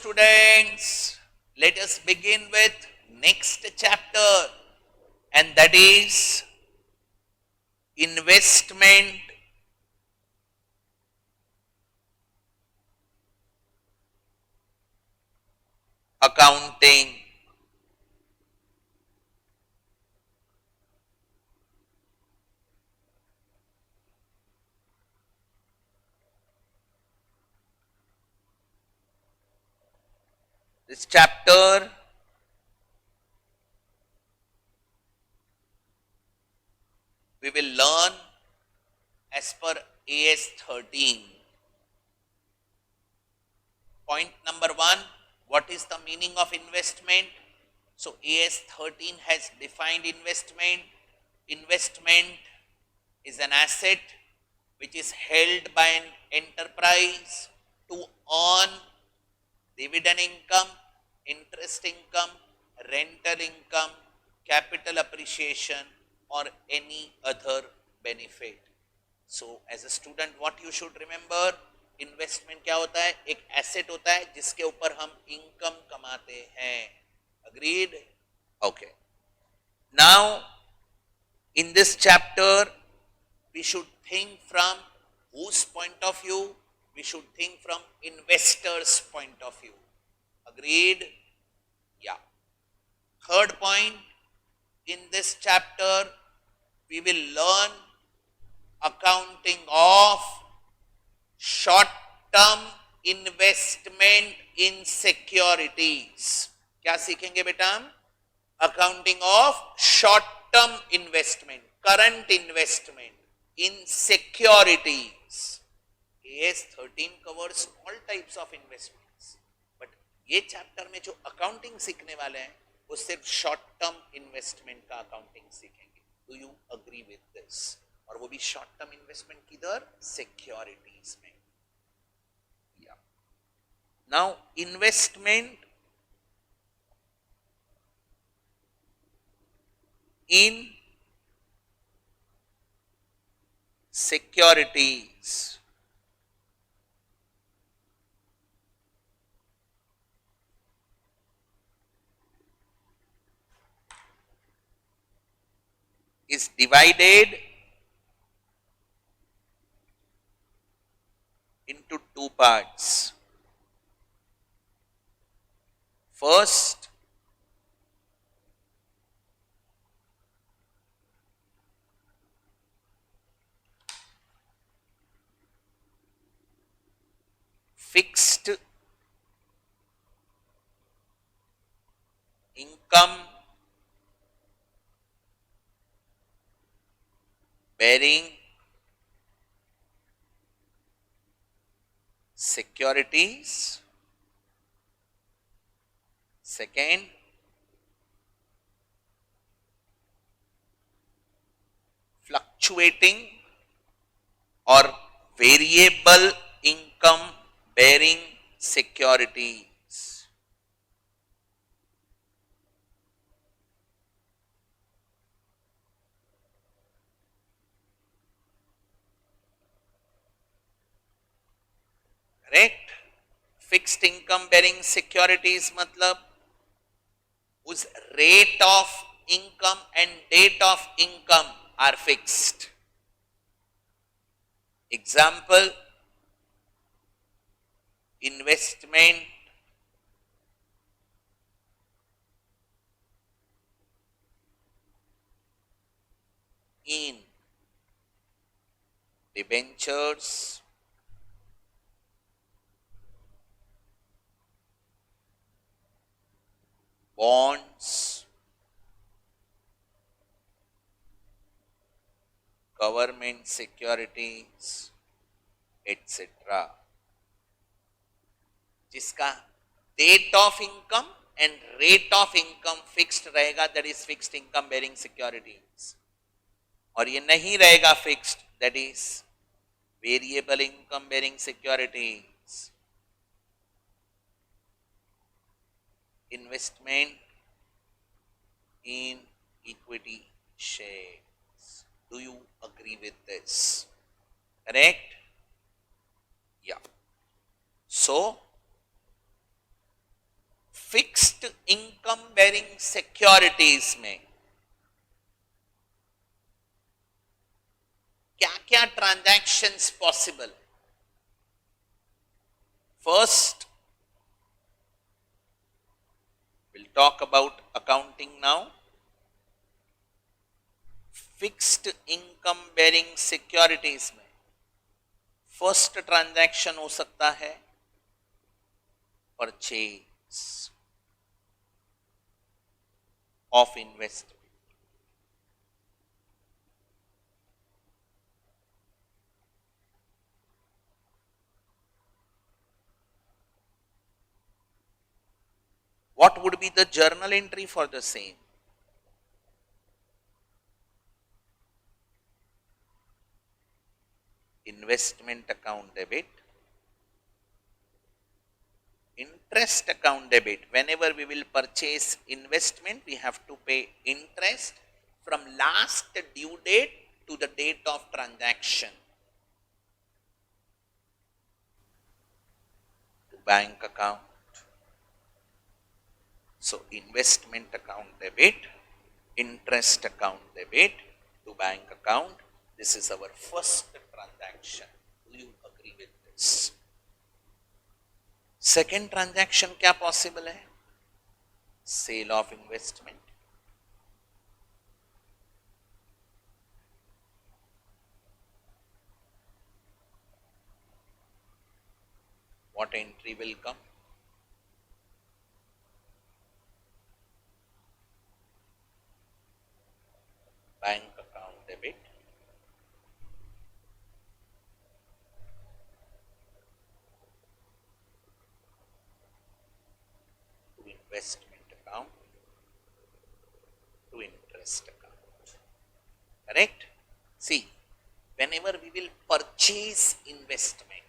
students, let us begin with next chapter, and that is investment accounting. This chapter we will learn as per AS 13. Point number 1, what is the meaning of investment? So AS 13 has defined investment. Investment is an asset which is held by an enterprise to earn dividend income, interest income, rental income, capital appreciation or any other benefit. So as a student what you should remember, investment क्या होता है? एक asset होता है जिसके ऊपर हम income कमाते हैं. Agreed? Okay. Now in this chapter we should think from whose point of view? We should think from investor's point of view. Agreed? Yeah. Third point, in this chapter we will learn accounting of short-term investment in securities. क्या सीखेंगे बेटा हम? Accounting of short-term investment, current investment in securities. AS 13 covers all types of investments, but ये chapter में जो accounting सीखने वाले हैं वो सिर्फ शॉर्ट टर्म इन्वेस्टमेंट का अकाउंटिंग सीखेंगे. Do you agree with this? और वो भी शॉर्ट टर्म इन्वेस्टमेंट किधर? सिक्योरिटीज में. या now investment in securities is divided into two parts. First, fixed income bearing securities. Second, fluctuating or variable income bearing securities. Correct? Fixed income bearing securities मतलब whose rate of income and date of income are fixed. Example, investment in debentures, bonds, government securities, etc. जिसका date of income and rate of income fixed रहेगा, that is fixed income bearing securities. और ये नहीं रहेगा fixed, that is variable income bearing securities. Investment in equity shares. Do you agree with this? Correct? Yeah. So fixed income bearing securities में क्या क्या transactions possible? First, we'll talk about accounting now. Fixed income bearing securities में first transaction हो सकता है purchase of investment. What would be the journal entry for the same? Investment account debit, interest account debit. Whenever we will purchase investment, we have to pay interest from last due date to the date of transaction to bank account. So investment account debit, interest account debit to bank account. This is our first transaction. Do you agree with this? Second transaction क्या possible है? Sale of investment. What entry will come? Bank account debit. To investment account. To interest account. Correct? See, whenever we will purchase investment,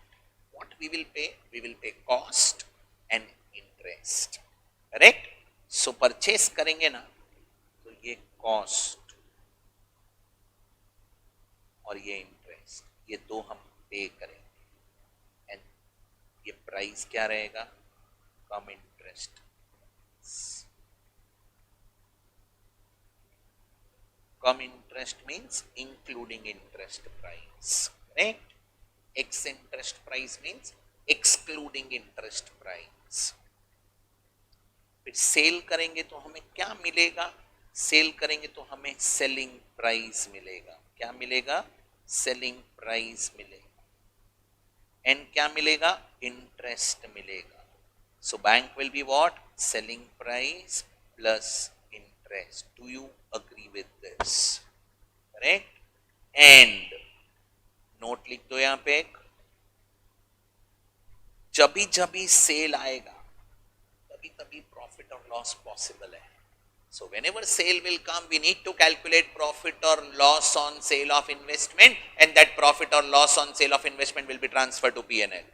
what we will pay? We will pay cost and interest. Correct? So purchase करेंगे ना, तो ये cost और ये interest, ये दो हम पे करेंगे एंड ये प्राइस क्या रहेगा? Cum interest. Cum interest means including interest price, correct? Ex interest price means excluding interest price. फिर सेल करेंगे तो हमें क्या मिलेगा? सेल करेंगे तो हमें सेलिंग प्राइस मिलेगा। क्या मिलेगा? सेलिंग प्राइस मिलेगा। एंड क्या मिलेगा? इंटरेस्ट मिलेगा। So bank will be what? Selling price plus interest. Do you agree with this? Correct? And note लिख दो यहां पे एक, जब भी सेल आएगा तभी तभी प्रॉफिट और लॉस पॉसिबल है। So whenever sale will come, we need to calculate profit or loss on sale of investment, and that profit or loss on sale of investment will be transferred to P&L.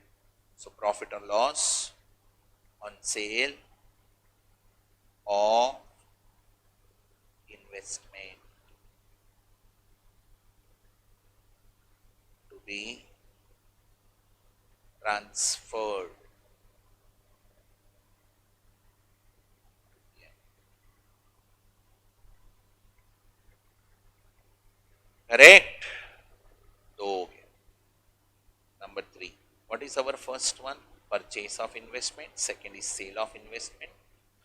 So profit or loss on sale of investment to be transferred. Correct? दो हो गया। Number 3. What is our first one? Purchase of investment. Second is sale of investment.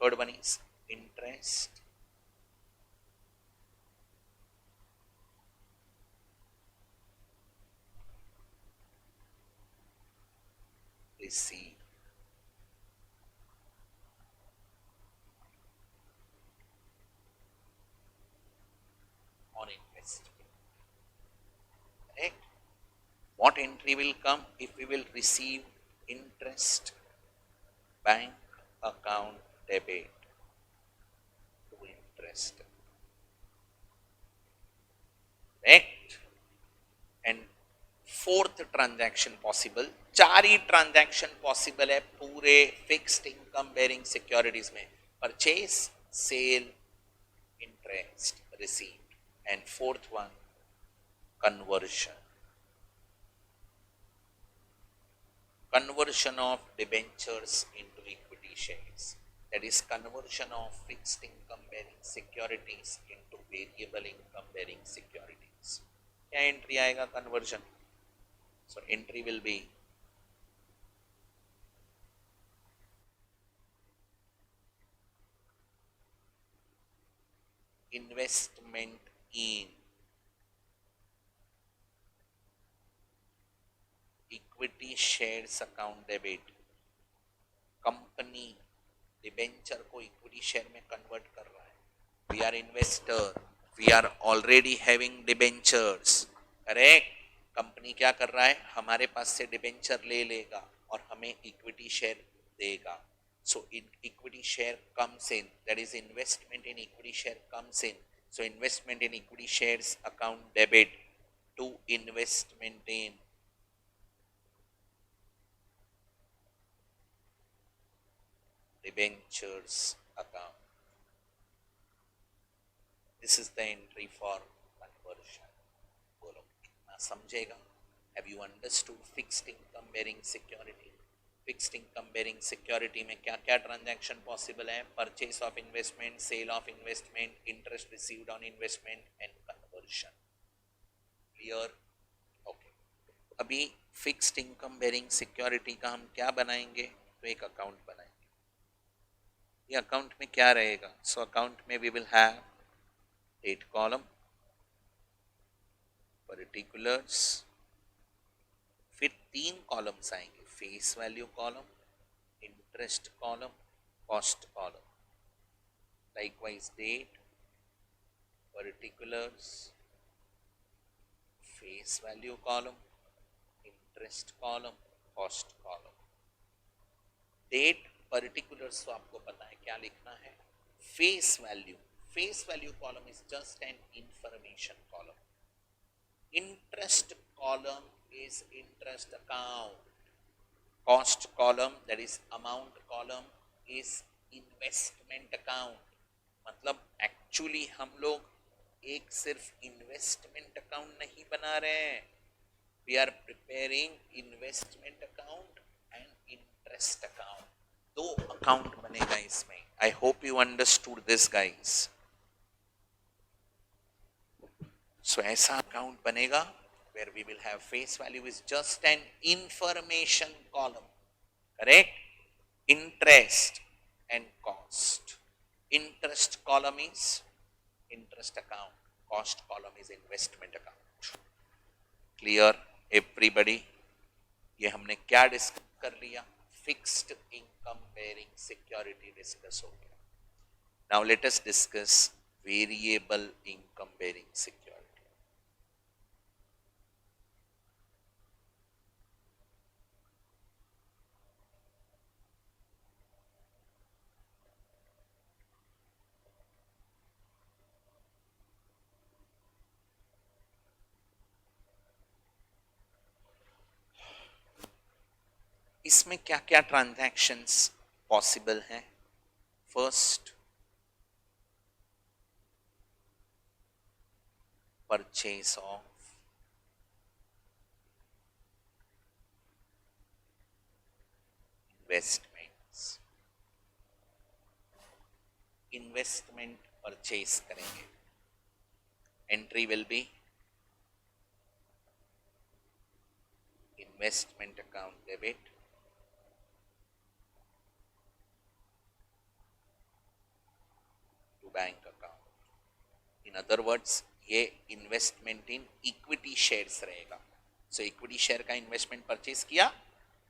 Third one is interest. Receive. On investment. Correct? What entry will come if we will receive interest? Bank account debit to interest. Correct? And fourth transaction possible, चार ही transaction possible है पूरे fixed income bearing securities में, purchase, sale, interest, received, and fourth one conversion. Conversion of debentures into equity shares. that is conversion of fixed income bearing securities into variable income bearing securities. क्या entry आएगा conversion? So entry will be investment in equity shares account debit. Company debenture को equity share में convert कर रहा है. We are investor, we are already having debentures, correct. Company क्या कर रहा है, हमारे पास से डिबेंचर ले लेगा और हमें इक्विटी शेयर देगा. So equity share comes in, that is investment in equity share comes in. So investment in equity shares account debit to investment in debentures account. This is the entry for conversion. बोलो कितना समझेगा? Have you understood fixed income bearing security? Fixed income bearing security में क्या क्या transaction possible है? Purchase of investment, sale of investment, interest received on investment and conversion. Clear? Okay. अभी fixed income bearing security का हम क्या बनाएंगे? तो एक account बनाएंगे. ये अकाउंट में क्या रहेगा? सो अकाउंट में we will have date column, particulars, फिर 3 कॉलम्स आएंगे, face value column, interest column, cost column. Likewise date, particulars, face value column, interest column, cost column. Date particulars तो आपको पता है क्या लिखना है. Face value column is just an information column. Interest column is interest account. Cost column that is amount column is investment account. मतलब actually हम लोग एक सिर्फ इन्वेस्टमेंट अकाउंट नहीं बना रहे हैं, we are preparing investment account and interest account. 2 account बनेगा इसमें. I hope you understood this guys. So ऐसा अकाउंट बनेगा where we will have face value is just an information column, correct? Interest and cost. Interest column is interest account, cost column is investment account. Clear everybody? ये हमने क्या discuss कर लिया? Fixed income bearing security discuss हो गया. Now let us discuss variable income bearing security. इसमें क्या क्या ट्रांजैक्शंस पॉसिबल हैं? First, purchase of investments. Investment purchase करेंगे. Entry will be investment account debit bank account. In other words ये investment in equity shares रहेगा. So equity share का investment purchase किया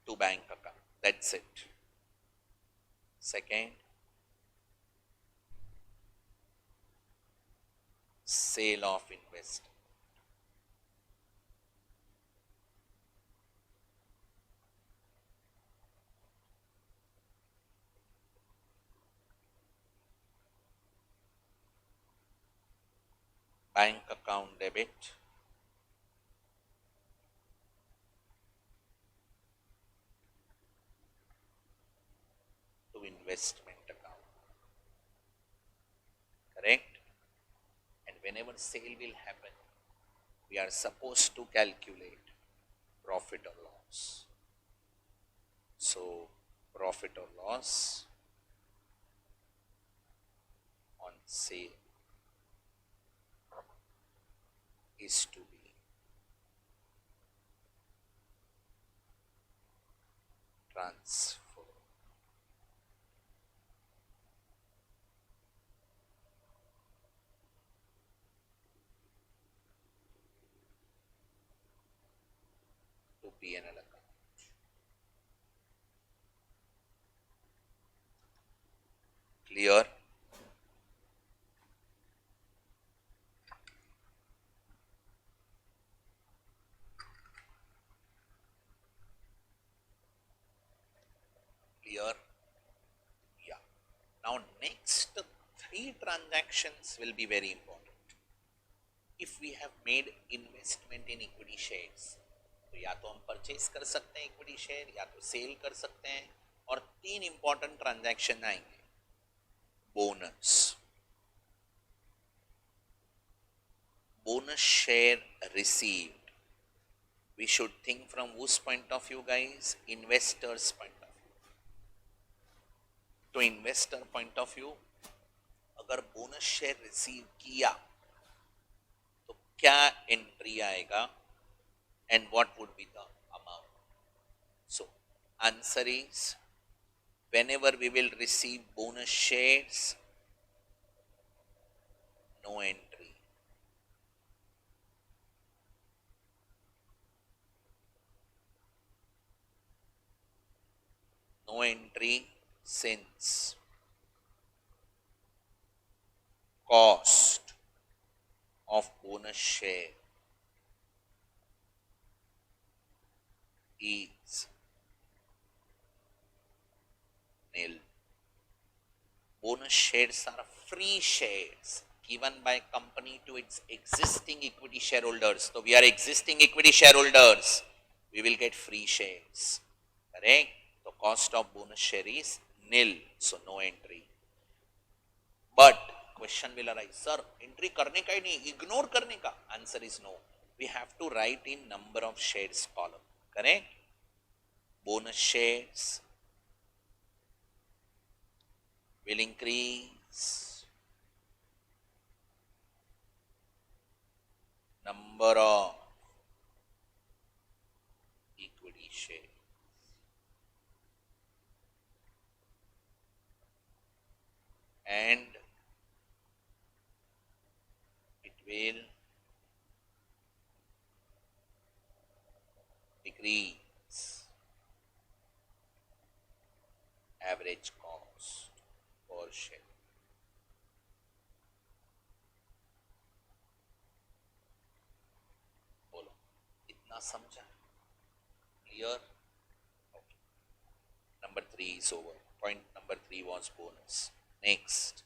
to bank account, that's it. Second, sale of investment. Bank account debit to investment account, correct? And whenever sale will happen, we are supposed to calculate profit or loss. So profit or loss sale is to be transferred to P&L account. Clear? Clear? Yeah. Now next three transactions will be very important. If we have made investment in equity shares, तो या तो हम purchase कर सकते हैं equity share या तो cell कर सकते हैं, और तीन इंपॉर्टेंट ट्रांजैक्शन आएंगे. Bonus, bonus share received. We should think from whose point of view, guys? Investors point of view. तो इन्वेस्टर पॉइंट ऑफ व्यू, अगर बोनस शेयर रिसीव किया तो क्या एंट्री आएगा and what would be the amount? So answer is, whenever we will receive bonus shares, no entry. No entry since cost of bonus share is nil. Bonus shares are free shares given by company to its existing equity shareholders. So we are existing equity shareholders, we will get free shares. Correct? The cost of bonus share is nil, so no entry. But question will arise, sir, entry करने का ही नहीं, ignore करने का? Answer is no. We have to write in number of shares column. Correct? Bonus shares will increase number of equity shares and it will decrease average cost per share. बोलो, इतना समझा? Clear? Okay. Number 3 is over. Point number 3 was bonus. Next,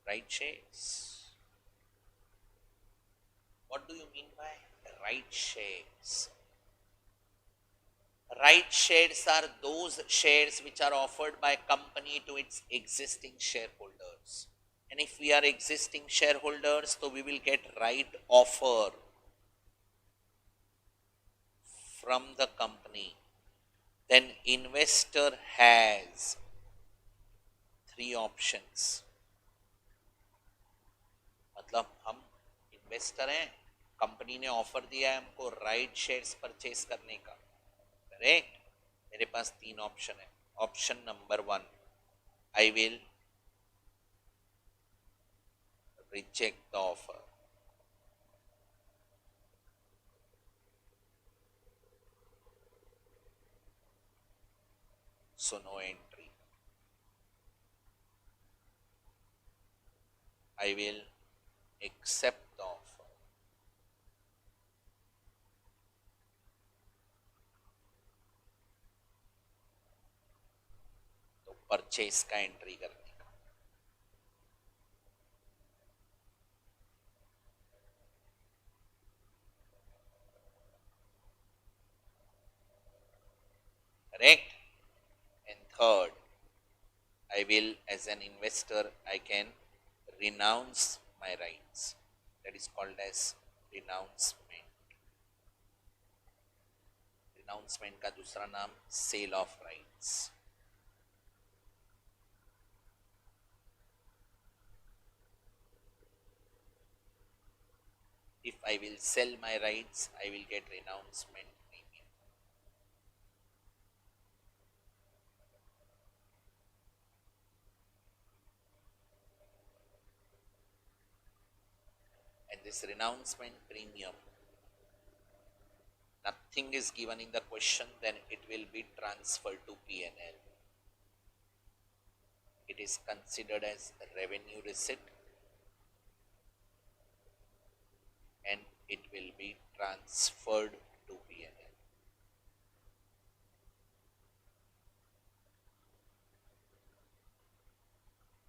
right shares. What do you mean by right shares? Right shares are those shares which are offered by company to its existing shareholders. And if we are existing shareholders, so we will get right offer from the company. Then investor has three options. मतलब हम investor हैं, company ने offer दिया है हमको right shares purchase करने का. Correct? मेरे पास तीन ऑप्शन है. Option number 1, I will reject the offer. So no entry. I will accept the offer. तो परचेस का एंट्री करने का. Correct? And third, I will, as an investor, I can renounce my rights. That is called as renouncement. Renouncement का दूसरा नाम sale of rights. If I will sell my rights, I will get renouncement premium. And this renouncement premium, nothing is given in the question, then it will be transferred to P&L. It is considered as a revenue receipt and it will be transferred to P&L.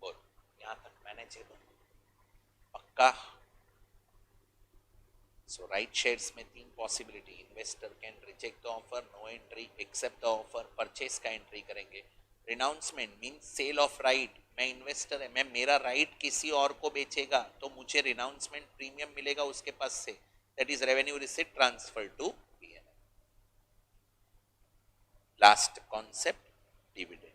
बोल, यहाँ तक manage है पक्का? So right shares में तीन possibility, investor can reject the offer, no entry, accept the offer, purchase का entry करेंगे. Renouncement means sale of right. मैं investor है, मैं मेरा right किसी और को बेचेगा तो मुझे renouncement premium मिलेगा उसके पास से. That is revenue receipt transfer to P&L. Last concept, dividend.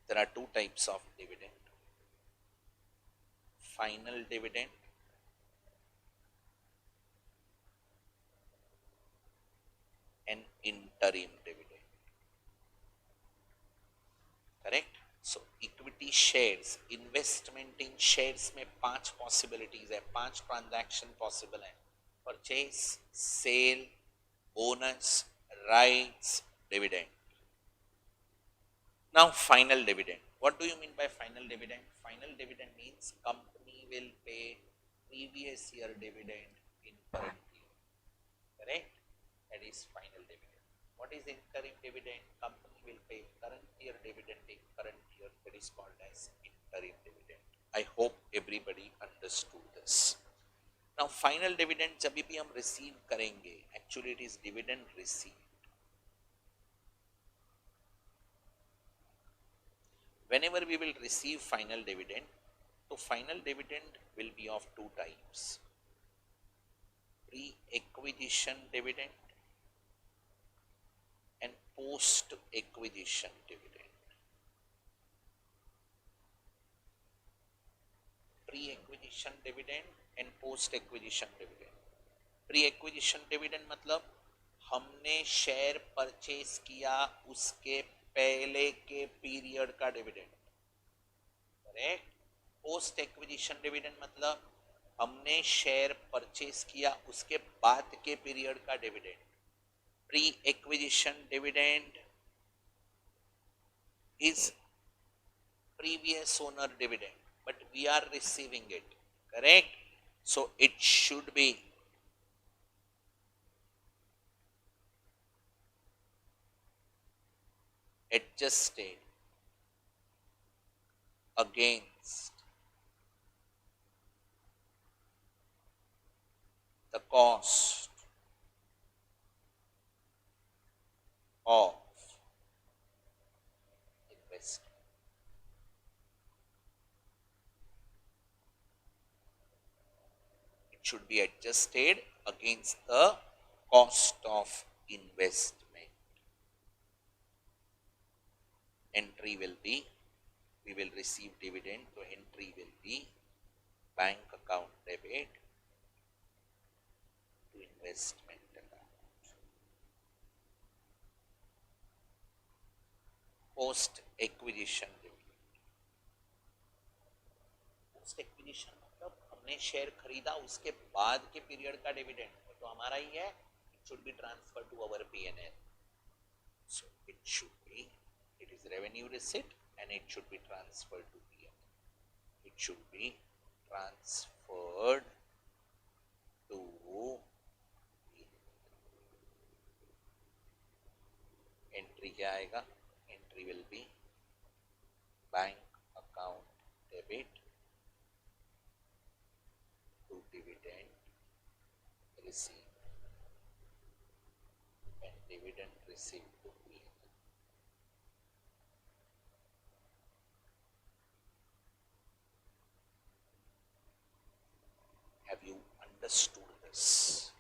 There are two types of dividend. Final dividend and interim dividend. Correct? So equity shares, investment in shares में 5 possibilities है, 5 transaction possible है. Purchase, sale, bonus, rights, dividend. Now final dividend. What do you mean by final dividend? Final dividend means company will pay previous year dividend in current year. Correct? That is final dividend. What is interim dividend? Company will pay current year dividend in current year. That is called as interim dividend. I hope everybody understood this. Now final dividend जब भी हम receive करेंगे, actually it is dividend receipt. Whenever we will receive final dividend, so final dividend will be of two types: pre-acquisition dividend and post-acquisition dividend. Pre-acquisition dividend and post-acquisition dividend. Pre-acquisition dividend मतलब हमने share purchase किया उसके पहले के period का dividend. Correct? Post acquisition dividend मतलब हमने share purchase किया उसके बाद के पीरियड का dividend. Pre acquisition dividend is previous owner dividend, but we are receiving it. Correct? So it should be adjusted against the cost of investment. It should be adjusted against the cost of investment. Entry will be, we will receive dividend, so entry will be bank account debit to investment account. Post acquisition dividend. Post acquisition मतलब हमने share खरीदा उसके बाद के period का dividend तो हमारा ही है. It should be transferred to our P&L. So it should be, it is revenue receipt and it should be transferred to P&L. It should be transferred to entry क्या आएगा? Entry will be bank account debit to dividend received and dividend received to P&L. Have you understood this?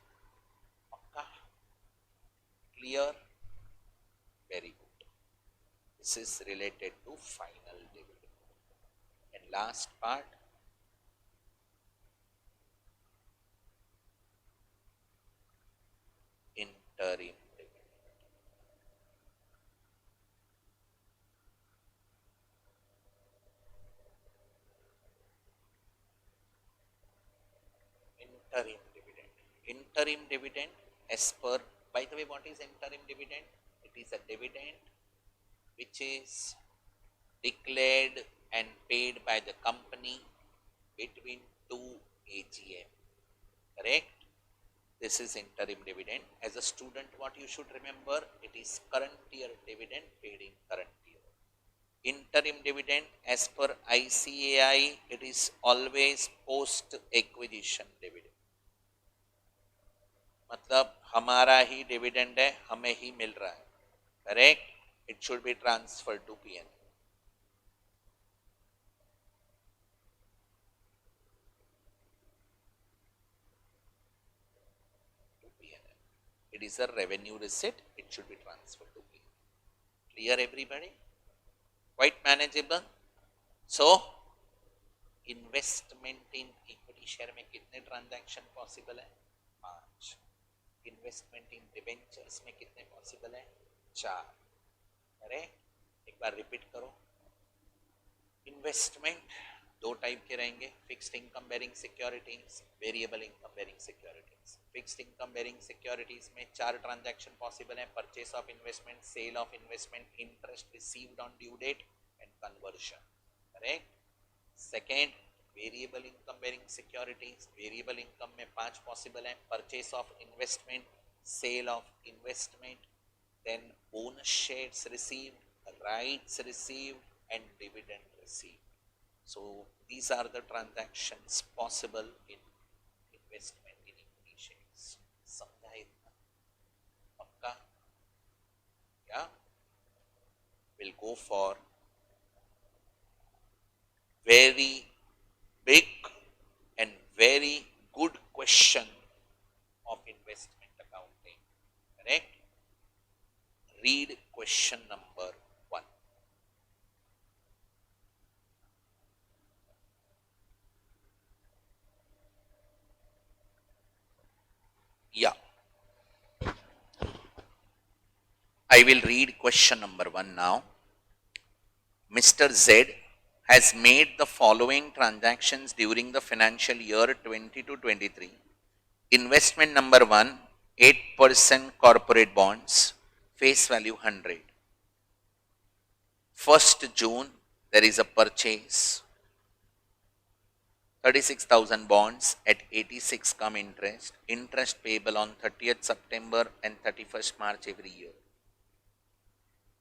Okay. Clear? Very good. This is related to final dividend. And last part, interim dividend. Interim dividend. Interim dividend as per, by the way, what is interim dividend? It is a dividend which is declared and paid by the company between two AGM. Correct? This is interim dividend. As a student, what you should remember, it is current year dividend paid in current year. Interim dividend as per ICAI, it is always post acquisition dividend. मतलब हमारा ही dividend है, हमें ही मिल रहा है. Correct? It should be transfer to PN. It is a revenue receipt, it should be transferred to P. Clear everybody? Quite manageable. So investment in equity share में कितने transaction possible है? 5. Investment in debentures में कितने possible है? 4. Correct? एक बार repeat करो. Investment दो टाइप के रहेंगे, fixed income bearing securities, variable income bearing securities. Fixed income bearing securities में 4 ट्रांजैक्शन पॉसिबल है: purchase of investment, sale of investment, interest received on due date and conversion. Correct? Second, variable income bearing securities. Variable income में 5 possible है: purchase of investment, sale of investment, then bonus shares received, rights received and dividend received. So these are the transactions possible in investment in equity shares. समझा इतना? पक्का? Yeah? We'll go for very big and very good question of investment accounting. Correct? Read question number 1. Yeah. I will read question number 1 now. Mr. Z has made the following transactions during the financial year 20 to 23. Investment number 1, 8% corporate bonds, face value 100. 1st June, there is a purchase. 36,000 bonds at 86 come interest. Interest payable on 30th September and 31st March every year.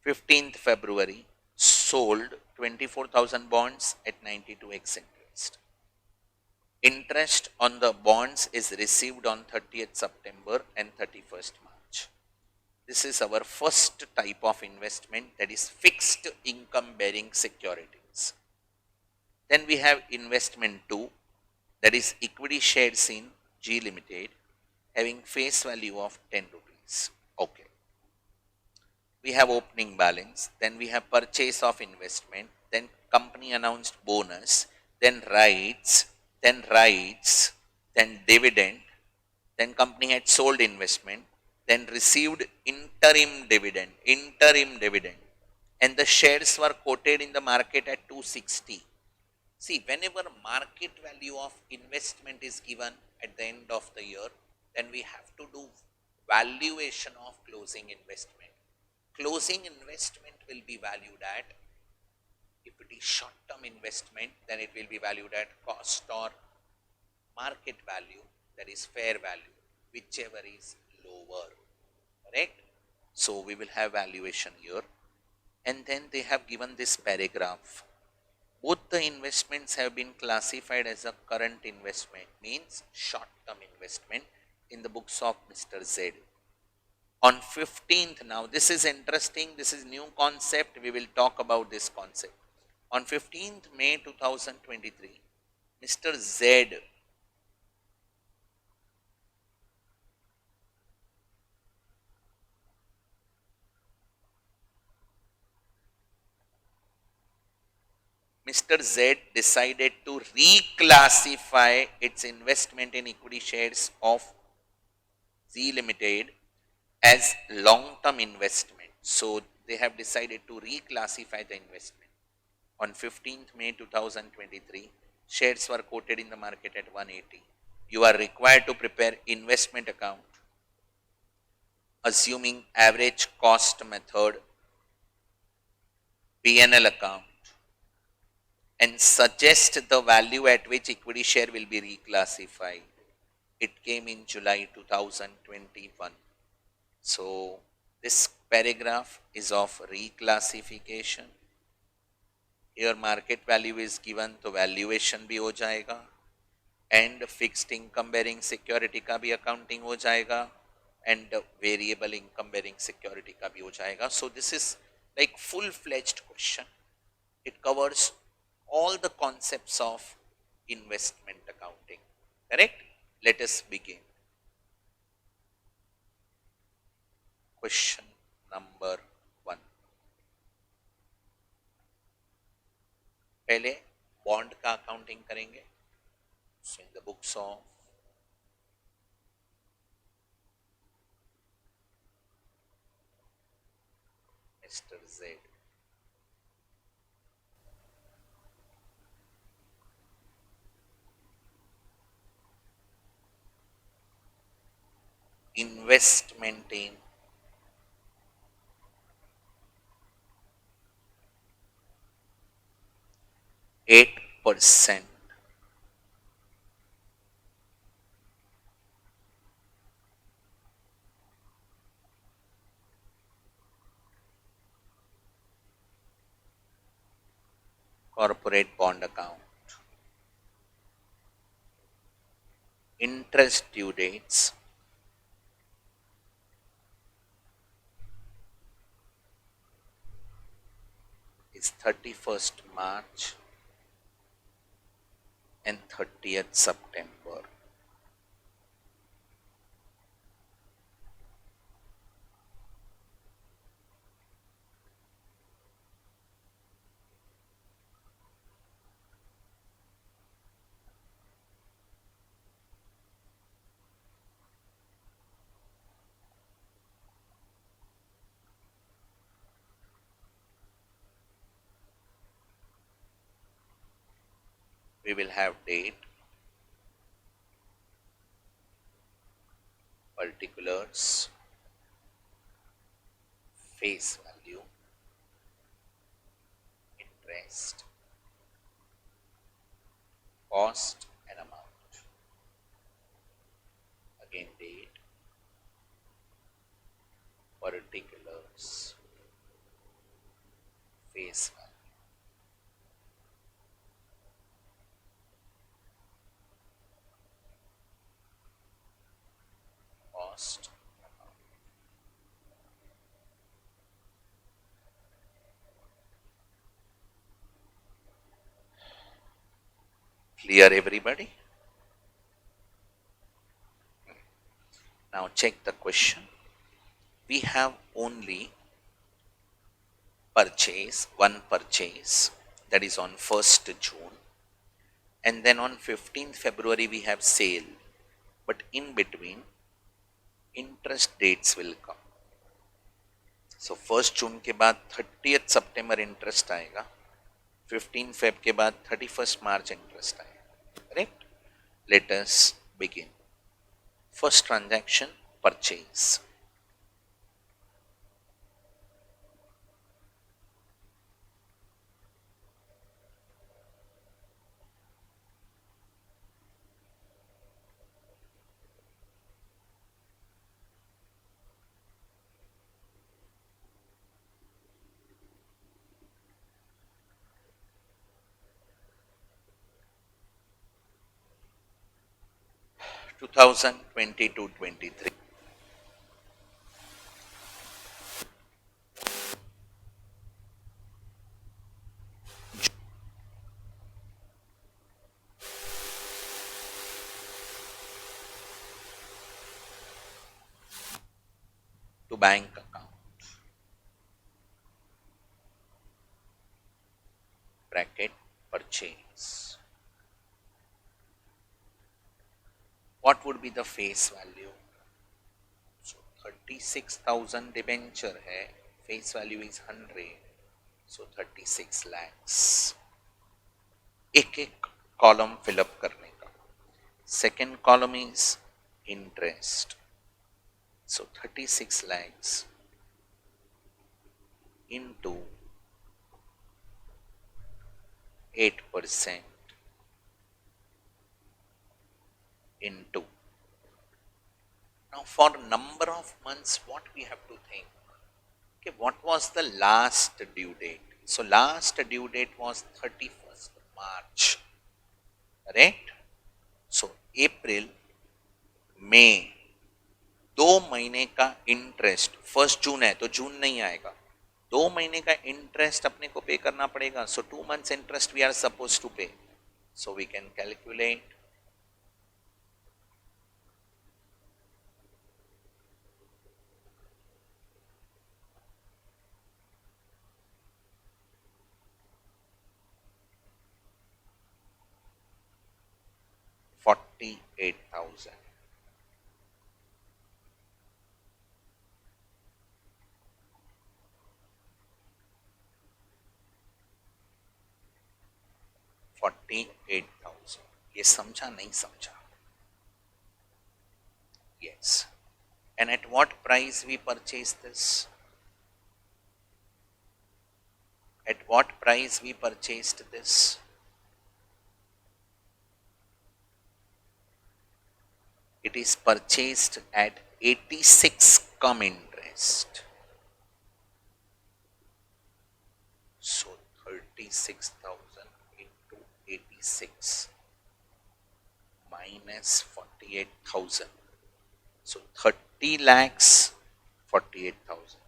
15th February, sold 24,000 bonds at 92x interest. Interest on the bonds is received on 30th September and 31st March. This is our first type of investment, that is fixed income bearing securities. Then we have investment 2, that is equity shares in G Limited, having face value of 10 rupees. Okay. We have opening balance, then we have purchase of investment, then company announced bonus, then rights, then dividend, then company had sold investment, then received interim dividend, and the shares were quoted in the market at 260. See, whenever market value of investment is given at the end of the year, then we have to do valuation of closing investment. Closing investment will be valued at, if it is short-term investment, then it will be valued at cost or market value, that is fair value, whichever is lower. Correct? So we will have valuation here. And then they have given this paragraph. Both the investments have been classified as a current investment, means short-term investment in the books of Mr. Z. On 15th, now this is interesting, this is new concept, we will talk about this concept. On 15th May 2023, Mr. Z Mr. Z decided to reclassify its investment in equity shares of Z Limited as long-term investment. So they have decided to reclassify the investment. On 15th May 2023, shares were quoted in the market at 180. You are required to prepare investment account assuming average cost method P&L account and suggest the value at which equity share will be reclassified. It came in July 2021. So this paragraph is of reclassification. Here market value is given तो valuation भी हो जाएगा and fixed income bearing security का भी accounting हो जाएगा and variable income bearing security का भी हो जाएगा. So this is like full-fledged question. It covers all the concepts of investment accounting. Correct? Let us begin. Question number 1. पहले bond का अकाउंटिंग करेंगे. So in the books of Mr. Z, investment in eight percent corporate bond account. Interest due dates is 31st March and 30th September. We will have date, particulars, face value, interest, cost and amount. Again date, particulars, face value, cost, amount. Clear everybody? Now check the question. We have only one purchase, that is on 1st June, and then on 15th February we have sale, but in between interest dates will come. So 1st June के बाद 30th September interest आएगा, 15th Feb के बाद 31st March interest आएगा. Correct? Let us begin. First transaction, purchase. Two 2022-23. To bank account. Bracket would be the face value? So 36,000 debenture है, face value is 100, so 36 lakhs. एक एक column fill up करने का. Second column is interest. So 36 lakhs into 8% into. Now for number of months, what we have to think? Okay, what was the last due date? So last due date was 31st March. Correct? So April, May, 2 महीने का interest. 1 जून है तो जून नहीं आएगा. 2 महीने का interest अपने को पे करना पड़ेगा. So 2 months interest we are suppose to pay. So we can calculate 48,000. ये समझा नहीं समझा? Yes. And at what price we purchase this? At what price we purchased this? It is purchased at 86 cum interest. So 36,000 into 86 minus 48,000. So 30 lakhs 48,000.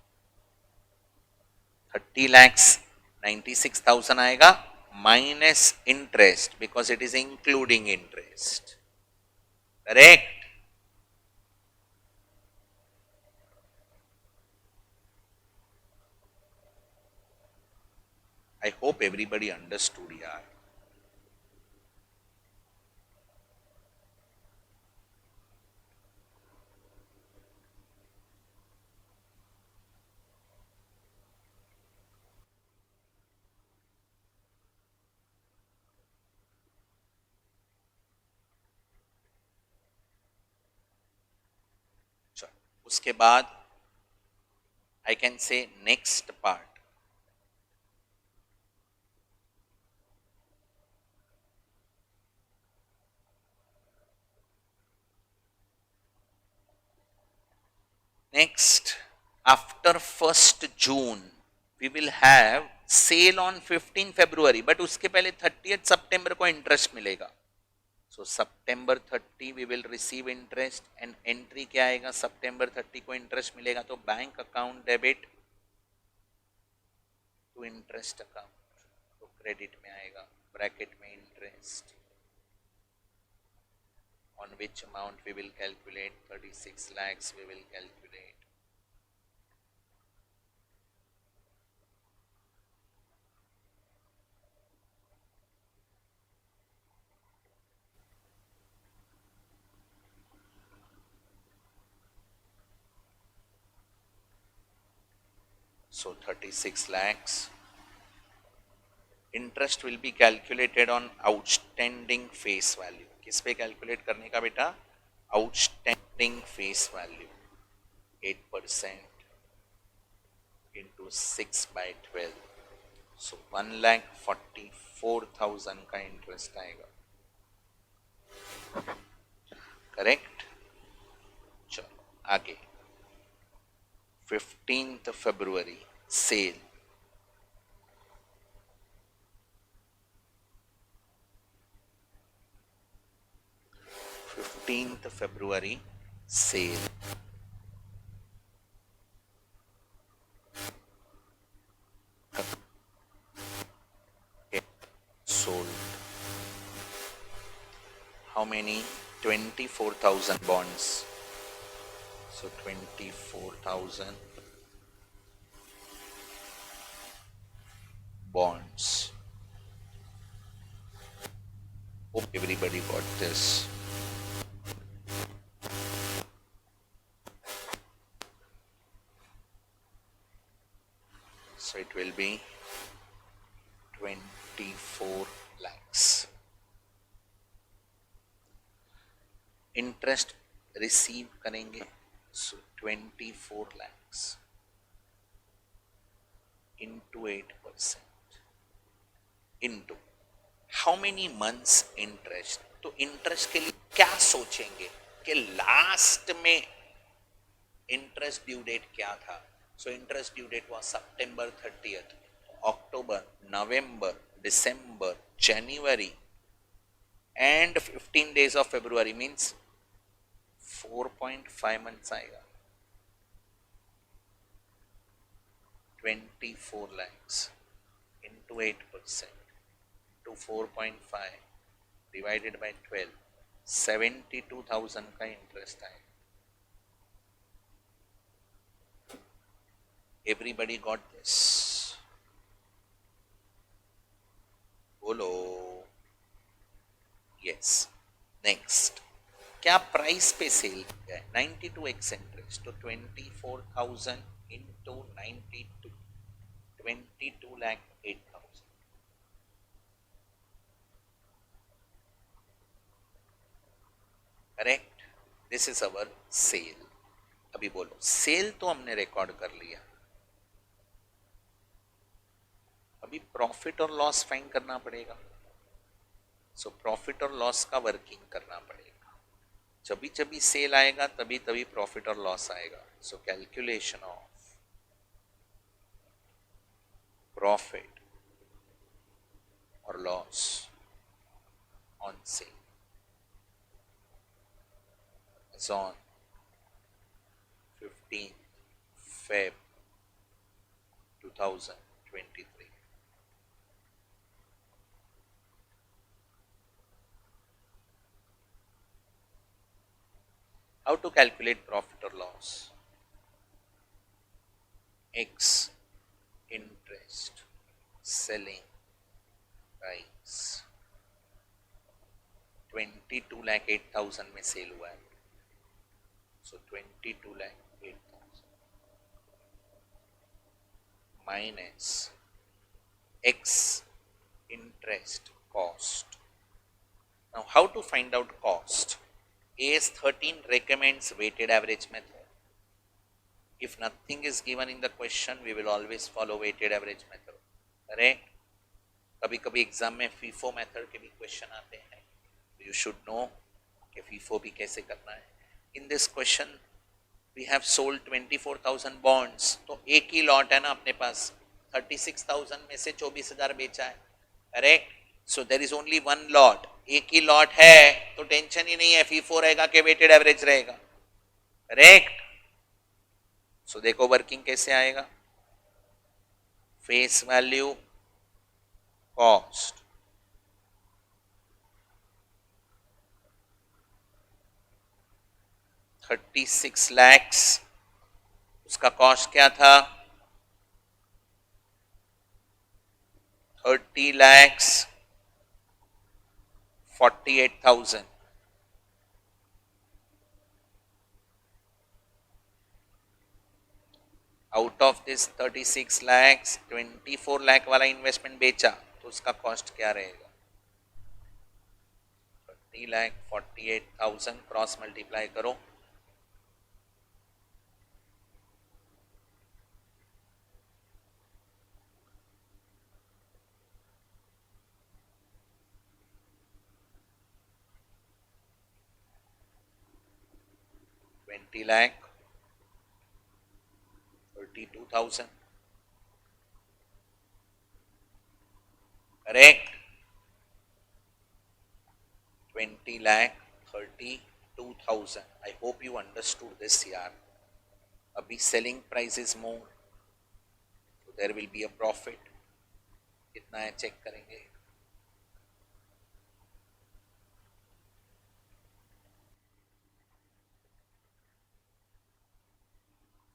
30 lakhs 96,000 आएगा minus interest because it is including interest. Correct? I hope everybody understood, yaar. उसके बाद I can say next part. Next, after 1st June, we will have sale on 15 February, but उसके पहले 30th September को interest मिलेगा. So September 30 we will receive interest and entry क्या आएगा? September 30 को interest मिलेगा तो bank account debit to interest account, तो credit में आएगा, bracket में interest, on which amount we will calculate 36 lakhs we will calculate. So 36 lakhs. Interest will be calculated on outstanding face value. किस पे calculate करने का बेटा? Outstanding face value. 8% into 6 by 12. So 1,44,000 का interest आएगा. Correct? चलो आगे. 15th February sale. February sale. Sold. How many? 24,000 bonds. So 24,000 bonds. Hope everybody got this. So it will be 24 lakhs. Interest receive करेंगे, सो 24 lakhs into 8% into how many months interest. तो interest के लिए क्या सोचेंगे कि last में interest due date क्या था. So interest due date was September 30th. October, November, December, January and 15 days of February means 4.5 months आएगा. 24 lakhs into 8% to 4.5 divided by 12, 72,000 का इंटरेस्ट आएगा. Everybody got this? बोलो. Yes. Next. क्या price पे sale किया है? 92x इंटरेस्ट, तो 24,000 into 92, 22,08,000. Correct. This is our sale. अभी बोलो, सेल तो हमने रिकॉर्ड कर लिया, अभी प्रॉफिट और लॉस फाइंड करना पड़ेगा. सो प्रॉफिट और लॉस का वर्किंग करना पड़ेगा. जब भी सेल आएगा तभी प्रॉफिट और लॉस आएगा. सो कैलकुलेशन ऑफ प्रॉफिट और loss on sale is on 15 Feb 2023. How to calculate profit or loss? X interest selling price 22,08,000 में सेल हुआ है. So 22,08,000 minus X interest cost. Now how to find out cost? AS 13 recommends weighted average method. If nothing is given in the question, we will always follow weighted average method. Correct? कभी कभी exam में FIFO method के भी question आते हैं. You should know कि FIFO भी कैसे करना है. In this question, we have sold 24,000 bonds. तो एक ही लॉट है ना अपने पास. 36,000 में से 24,000 बेचा है. Correct. So there is only one lot. एक ही लॉट है तो टेंशन ही नहीं है. FIFO रहेगा कि वेटेड एवरेज रहेगा. करेक्ट. सो देखो वर्किंग कैसे आएगा. Face value cost $36 lakhs. उसका कॉस्ट क्या था? 30 lakhs 48,000. Out of this 36 lakhs 24 lakh वाला इन्वेस्टमेंट बेचा तो उसका कॉस्ट क्या रहेगा? 30,48,000 क्रॉस मल्टीप्लाई करो. lakh 32,000. Correct. 20 lakh 32,000. I hope you understood this yaar. Abhi selling price is more, so there will be a profit. कितना है चेक करेंगे.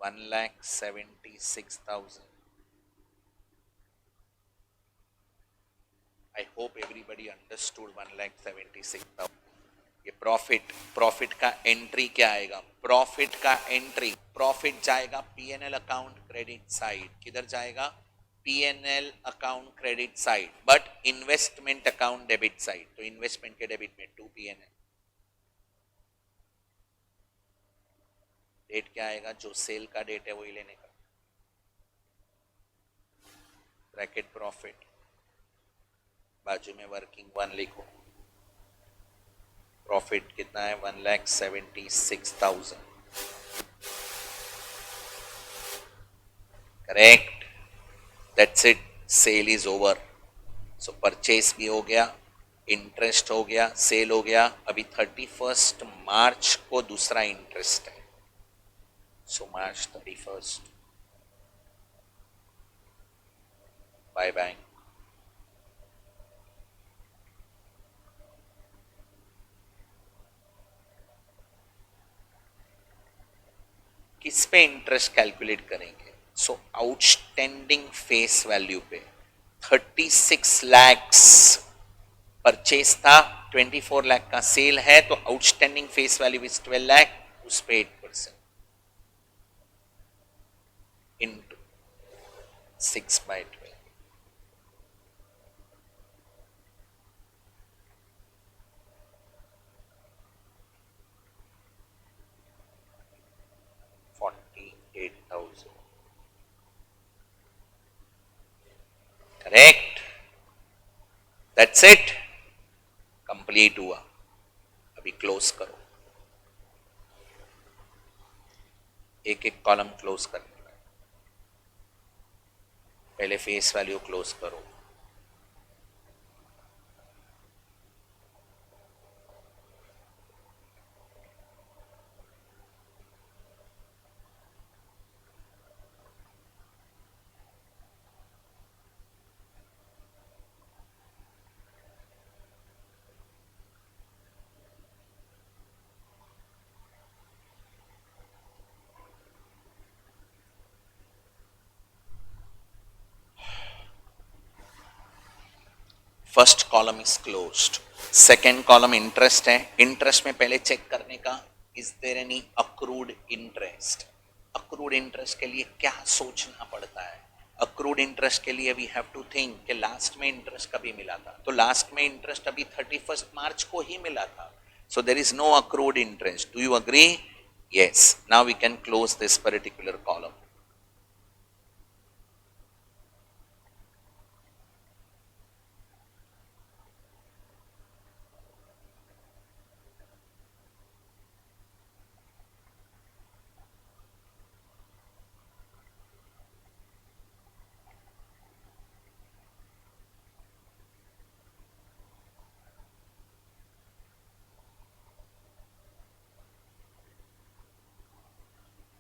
$1,76,000. I hope everybody understood 1,76,000. ये प्रॉफिट का एंट्री क्या आएगा? प्रॉफिट का एंट्री, प्रॉफिट जाएगा P&L अकाउंट क्रेडिट साइड. किधर जाएगा? P&L account credit side but investment account debit side, तो इन्वेस्टमेंट के डेबिट में 2 P&L। डेट क्या आएगा? जो सेल का डेट है वही लेने का। ब्रैकेट प्रॉफिट, बाजू में वर्किंग 1 लिखो। प्रॉफिट कितना है? 1,76,000। Correct, that's it, sale is over. So purchase भी हो गया, इंटरेस्ट हो गया, सेल हो गया। अभी 31 मार्च को दूसरा इंटरेस्ट है। सो मार्च 31, बाय बाय। किस पे इंटरेस्ट कैलकुलेट करेंगे? सो आउटस्टैंडिंग फेस वैल्यू पे 36 लैक्स परचेस था, 24 लाख का सेल है, तो outstanding face value is 12 lakh, उस पे 8% into 6/12। $48,000। Correct, that's it, complete हुआ। अभी क्लोज करो, एक एक कॉलम क्लोज करने का। पहले फेस वैल्यू क्लोज करो। First column is closed. Second column interest है। इंटरेस्ट में पहले चेक करने का, is there any accrued interest. Accrued interest के लिए क्या सोचना पड़ता है? अक्रूड इंटरेस्ट के लिए वी हैव टू थिंक कि लास्ट में इंटरेस्ट कभी मिला था, तो लास्ट में इंटरेस्ट अभी 31 मार्च को ही मिला था। So there is no accrued interest. Do you agree? Yes, now we can close this particular column.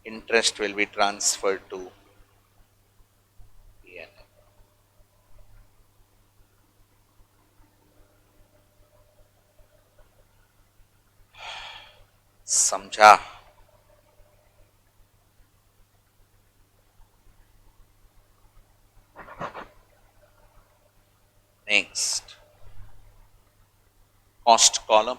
Interest will be transferred to P&L. समझा? Next, cost column.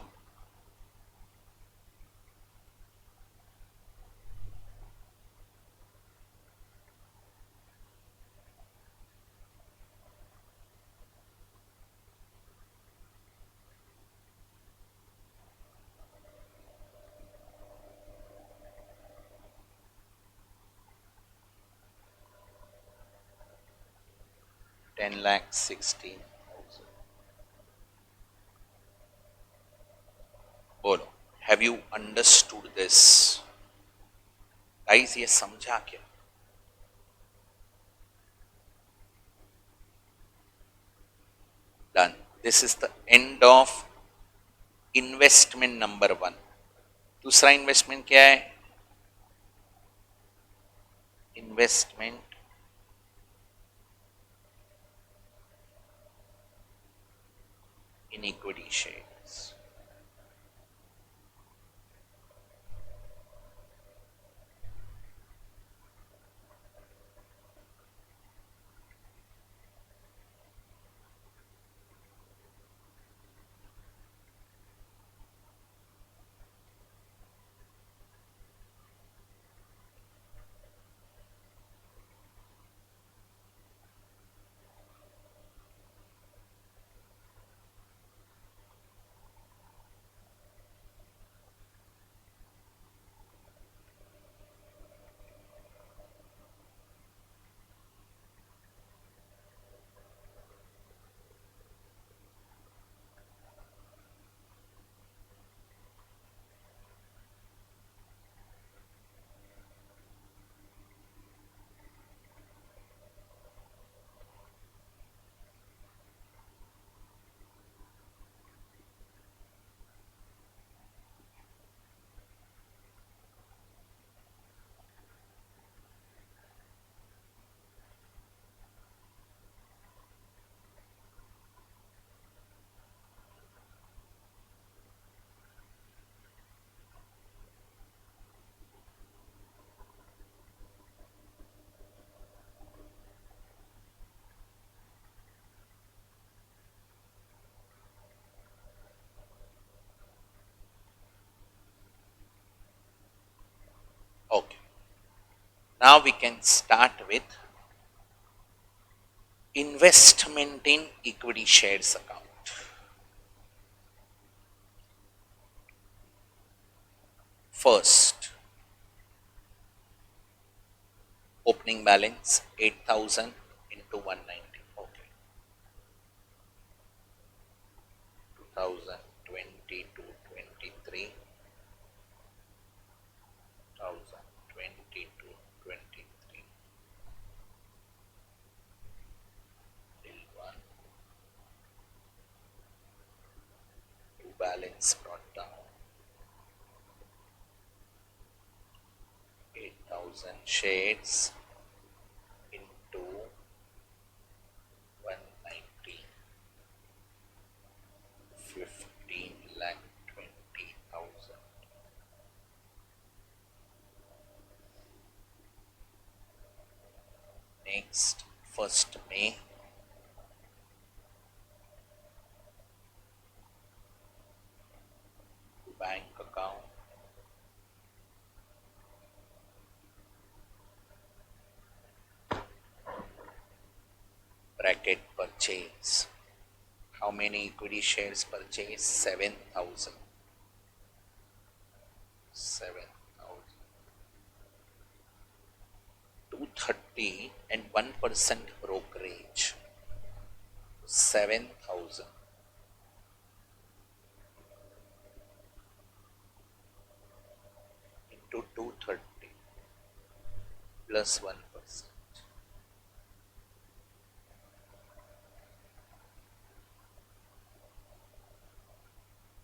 $10,16,000। बोलो, have you understood this? Guys, ये समझा क्या? Done. This is the end of investment number 1। दूसरा investment क्या है? Investment in equity shares. Now we can start with investment in equity shares account. First, opening balance 8,000 into 190. Okay. 2020 to 23. 2020 to 23. Till 1. To balance brought down. 8,000 shares into 190. 15 lakh 20,000. Next, 1st May. Bank account. Bracket purchase. How many equity shares purchased? 7,000. 7,000. 230 and 1% brokerage. 7,000 into 230 plus 1%.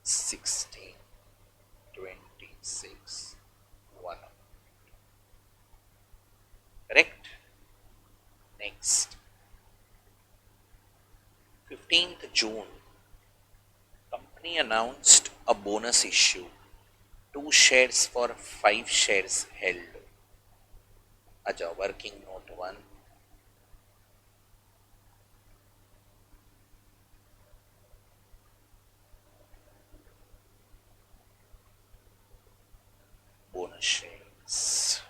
16, 26, 1. Correct? Next, 15th June, company announced a bonus issue. 2 shares for 5 shares held. Aja, working note 1. Bonus shares.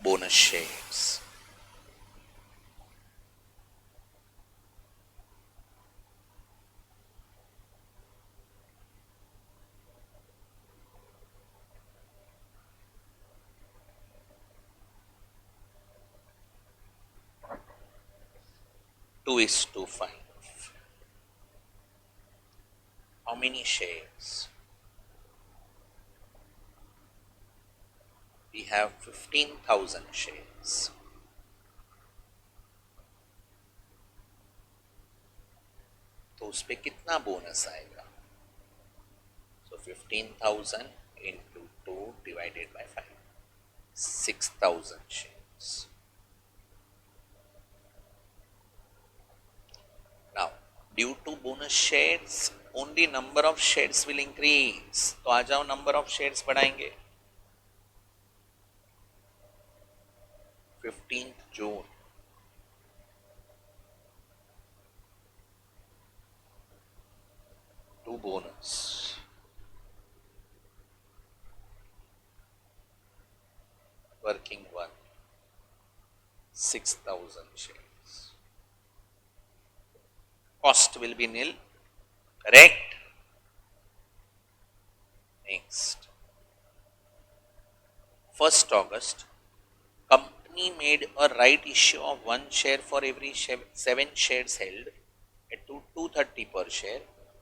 Bonus shares. Two is to 5. How many shares? We have 15,000 shares. तो उस पे कितना bonus आएगा? So 15,000 into 2 divided by 5. 6,000 shares. Now, due to bonus shares, only number of shares will increase. तो आ जाओ number of shares बढ़ाएंगे. 15th June. To bonus. Working 1. 6,000 shares. Cost will be nil. Correct? Next. 1st August. Company made a right issue of 1 share for every 7 shares held at 230 per share.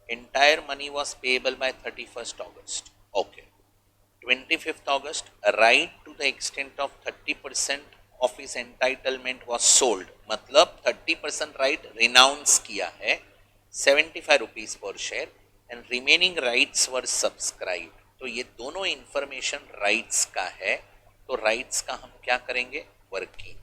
Entire money was payable by 31st August. Okay. 25th August, a right to the extent of 30% of his entitlement was sold. मतलब 30% right renounce किया है 75 rupees per share and remaining rights were subscribed. तो ये दोनों information rights का है. तो rights का हम क्या करेंगे? Working.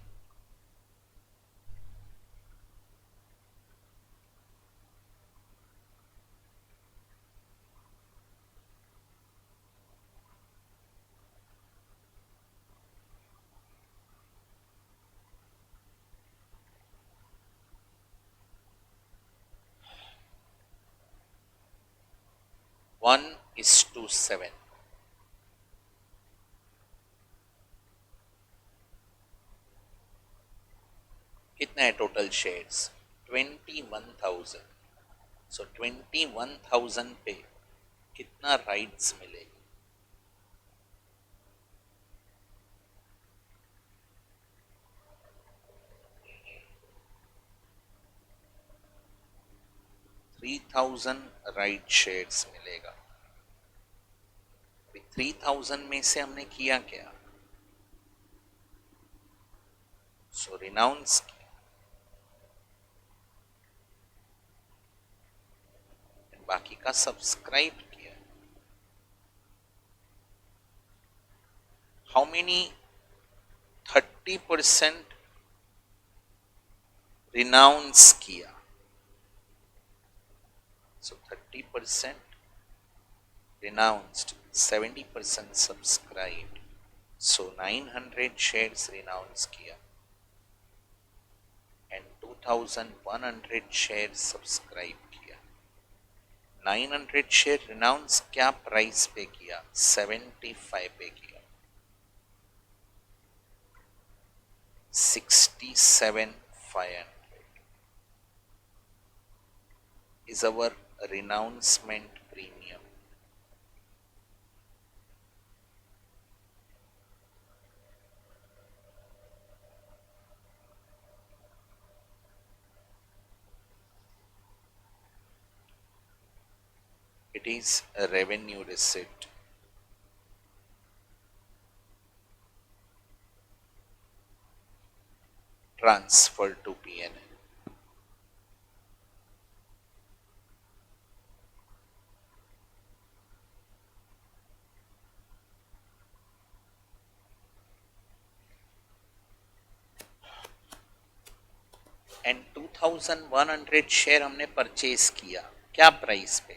7. कितना है टोटल शेयर्स? 21,000. सो 21,000 पे कितना राइट्स मिलेगी? राइट शेयर्स मिलेगा. 3,000 में से हमने किया क्या? सो रिनाउंस किया. बाकी का सब्सक्राइब किया. How many? 30% रिनाउंस किया. सो 30% renounced, 70% subscribed. So 900 shares renounced किया and 2,100 shares subscribe किया. 900 शेयर रिनाउंस क्या प्राइस पे किया? 75 पे किया. 67,500 is our renouncement premium. It is a revenue receipt. Transferred to P&L. And 2,100 share हमने परचेज किया. क्या प्राइस पे?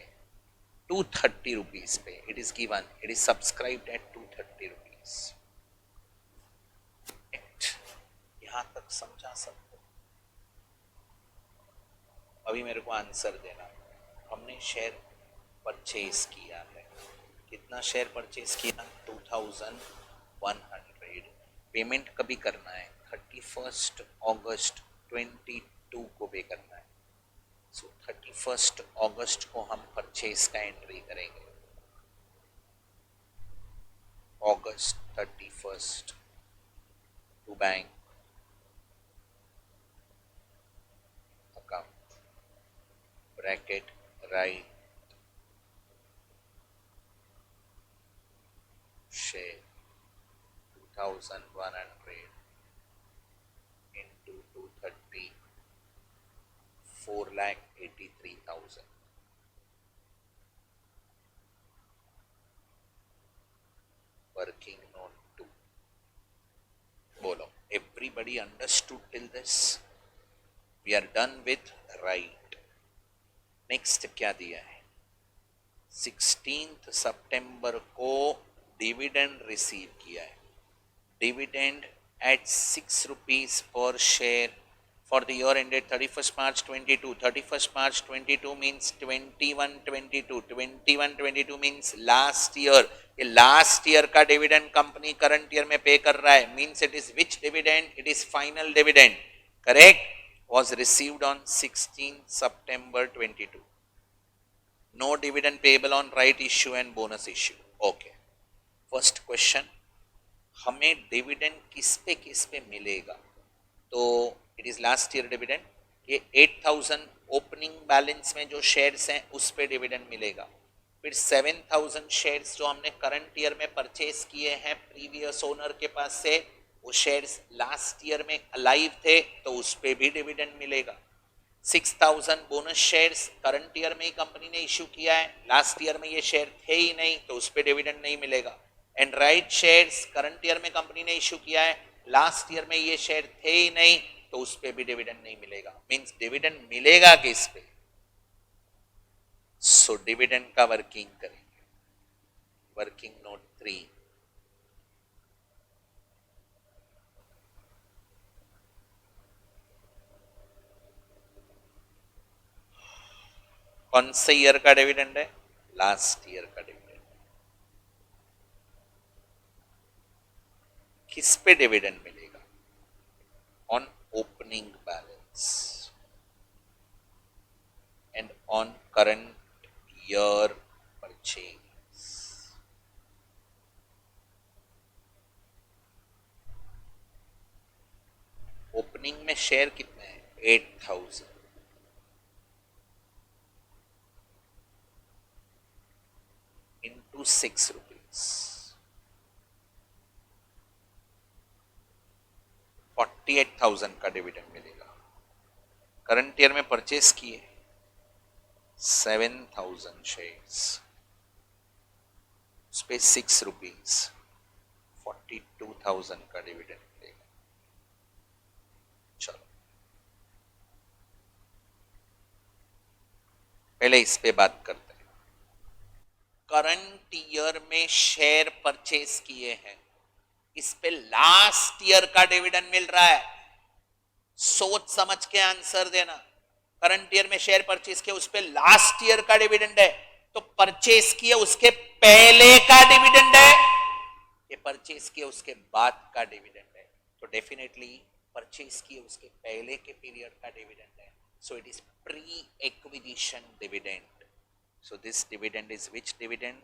230 रुपीज पे. It is given, it is subscribed at 230 rupees. यहां तक समझा सकते? अभी मेरे को आंसर देना. हमने शेयर परचेज किया है. कितना शेयर परचेज किया? 2,100. पेमेंट कभी करना है? 31 अगस्त 22 को पे करना है. सो 31 अगस्त को हम परचेज का एंट्री करेंगे. August 31 to bank account bracket right share 2,100 into 230 4,83,000. Working note 2. बोलो, everybody understood till this? We are done with right. Next क्या दिया है? 16 सितंबर को डिविडेंड रिसीव किया है. Dividend at 6 rupees per share for the year ended 31st March 22. 31st March 22 means 21-22. 21-22 means last year. ये last year का dividend company current year में pay कर रहा है. Means it is which dividend? It is final dividend. Correct? Was received on 16 September 22. No dividend payable on right issue and bonus issue. Okay. First question. हमें dividend किस पे मिलेगा? तो it is last year dividend. ये 8,000 opening balance में जो shares हैं उस पे डिविडेंड मिलेगा. फिर 7,000 शेयर्स जो हमने करंट ईयर में परचेस किए हैं प्रीवियस ओनर के पास से, वो शेयर्स लास्ट ईयर में अलाइव थे तो उस पे भी डिविडेंड मिलेगा. 6,000 बोनस शेयर्स करंट ईयर में ही कंपनी ने इश्यू किया है, लास्ट ईयर में ये शेयर थे ही नहीं तो उस पे डिविडेंड नहीं मिलेगा. And right shares current year में कंपनी ने इश्यू किया है, लास्ट ईयर में ये शेयर थे ही नहीं तो उस पे भी डिविडेंड नहीं मिलेगा. मींस डिविडेंड मिलेगा किस पे? सो डिविडेंड का वर्किंग करेंगे. Working note 3. कौन से ईयर का डिविडेंड है? लास्ट ईयर का डिविडेंड. किस पे डिविडेंड मिलेगा? On opening balance and on current year purchase. Opening में शेयर कितने हैं? 8,000 इंटू 6 रुपीज, 48,000 का डिविडेंड मिलेगा। करंट ईयर में परचेस किए 7,000 शेयर्स, उस पे 6 रुपीज, 42,000 का डिविडेंड मिलेगा। चलो पहले इस पे बात करते हैं। करंट ईयर में शेयर परचेस किए हैं, इस पे लास्ट ईयर का डिविडेंड मिल रहा है। सोच समझ के आंसर देना। करंट ईयर में शेयर परचेस किया, उस पे लास्ट ईयर का डिविडेंड है, तो परचेस किए उसके पहले का डिविडेंड है, ये परचेस किए उसके बाद का डिविडेंड है, तो डेफिनेटली परचेस किए उसके पहले के पीरियड का डिविडेंड है, so it is pre acquisition dividend. So this dividend is which dividend?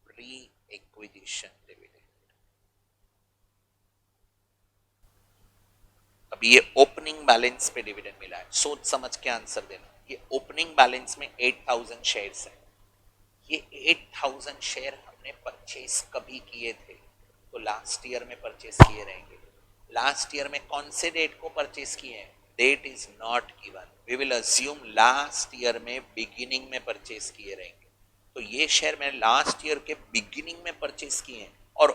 Pre acquisition dividend. अभी ये ओपनिंग बैलेंस पे डिविडेंड मिला है, सोच समझ के आंसर देना। ये ओपनिंग बैलेंस में 8,000 शेयर्स है, ये 8,000 शेयर हमने परचेस कभी किए थे? तो लास्ट ईयर में परचेस किए रहेंगे। लास्ट ईयर में कौन से डेट को परचेस किए हैं? Date is not given, we will assume last year में बिगिनिंग में परचेस किए रहेंगे। तो ये शेयर मैंने लास्ट ईयर के बिगिनिंग में परचेस किए हैं, और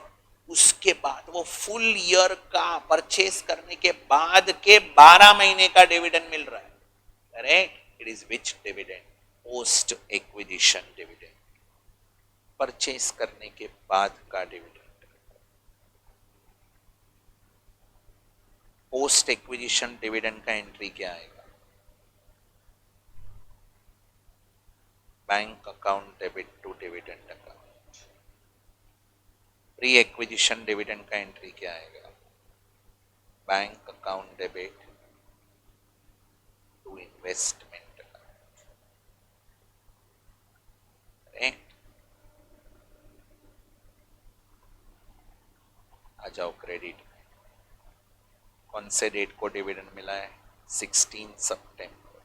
उसके बाद वो फुल ईयर का परचेस करने के बाद के 12 महीने का डिविडेंड मिल रहा है, correct? It is which dividend? Post acquisition dividend, purchase करने के बाद का डिविडेंड। पोस्ट एक्विजिशन डिविडेंड का एंट्री क्या आएगा? Bank account debit to dividend account. Pre acquisition dividend का एंट्री क्या आएगा? Bank account debit to investment account. आ जाओ क्रेडिट। कौन से डेट को डिविडेंड मिला है? 16 सितंबर।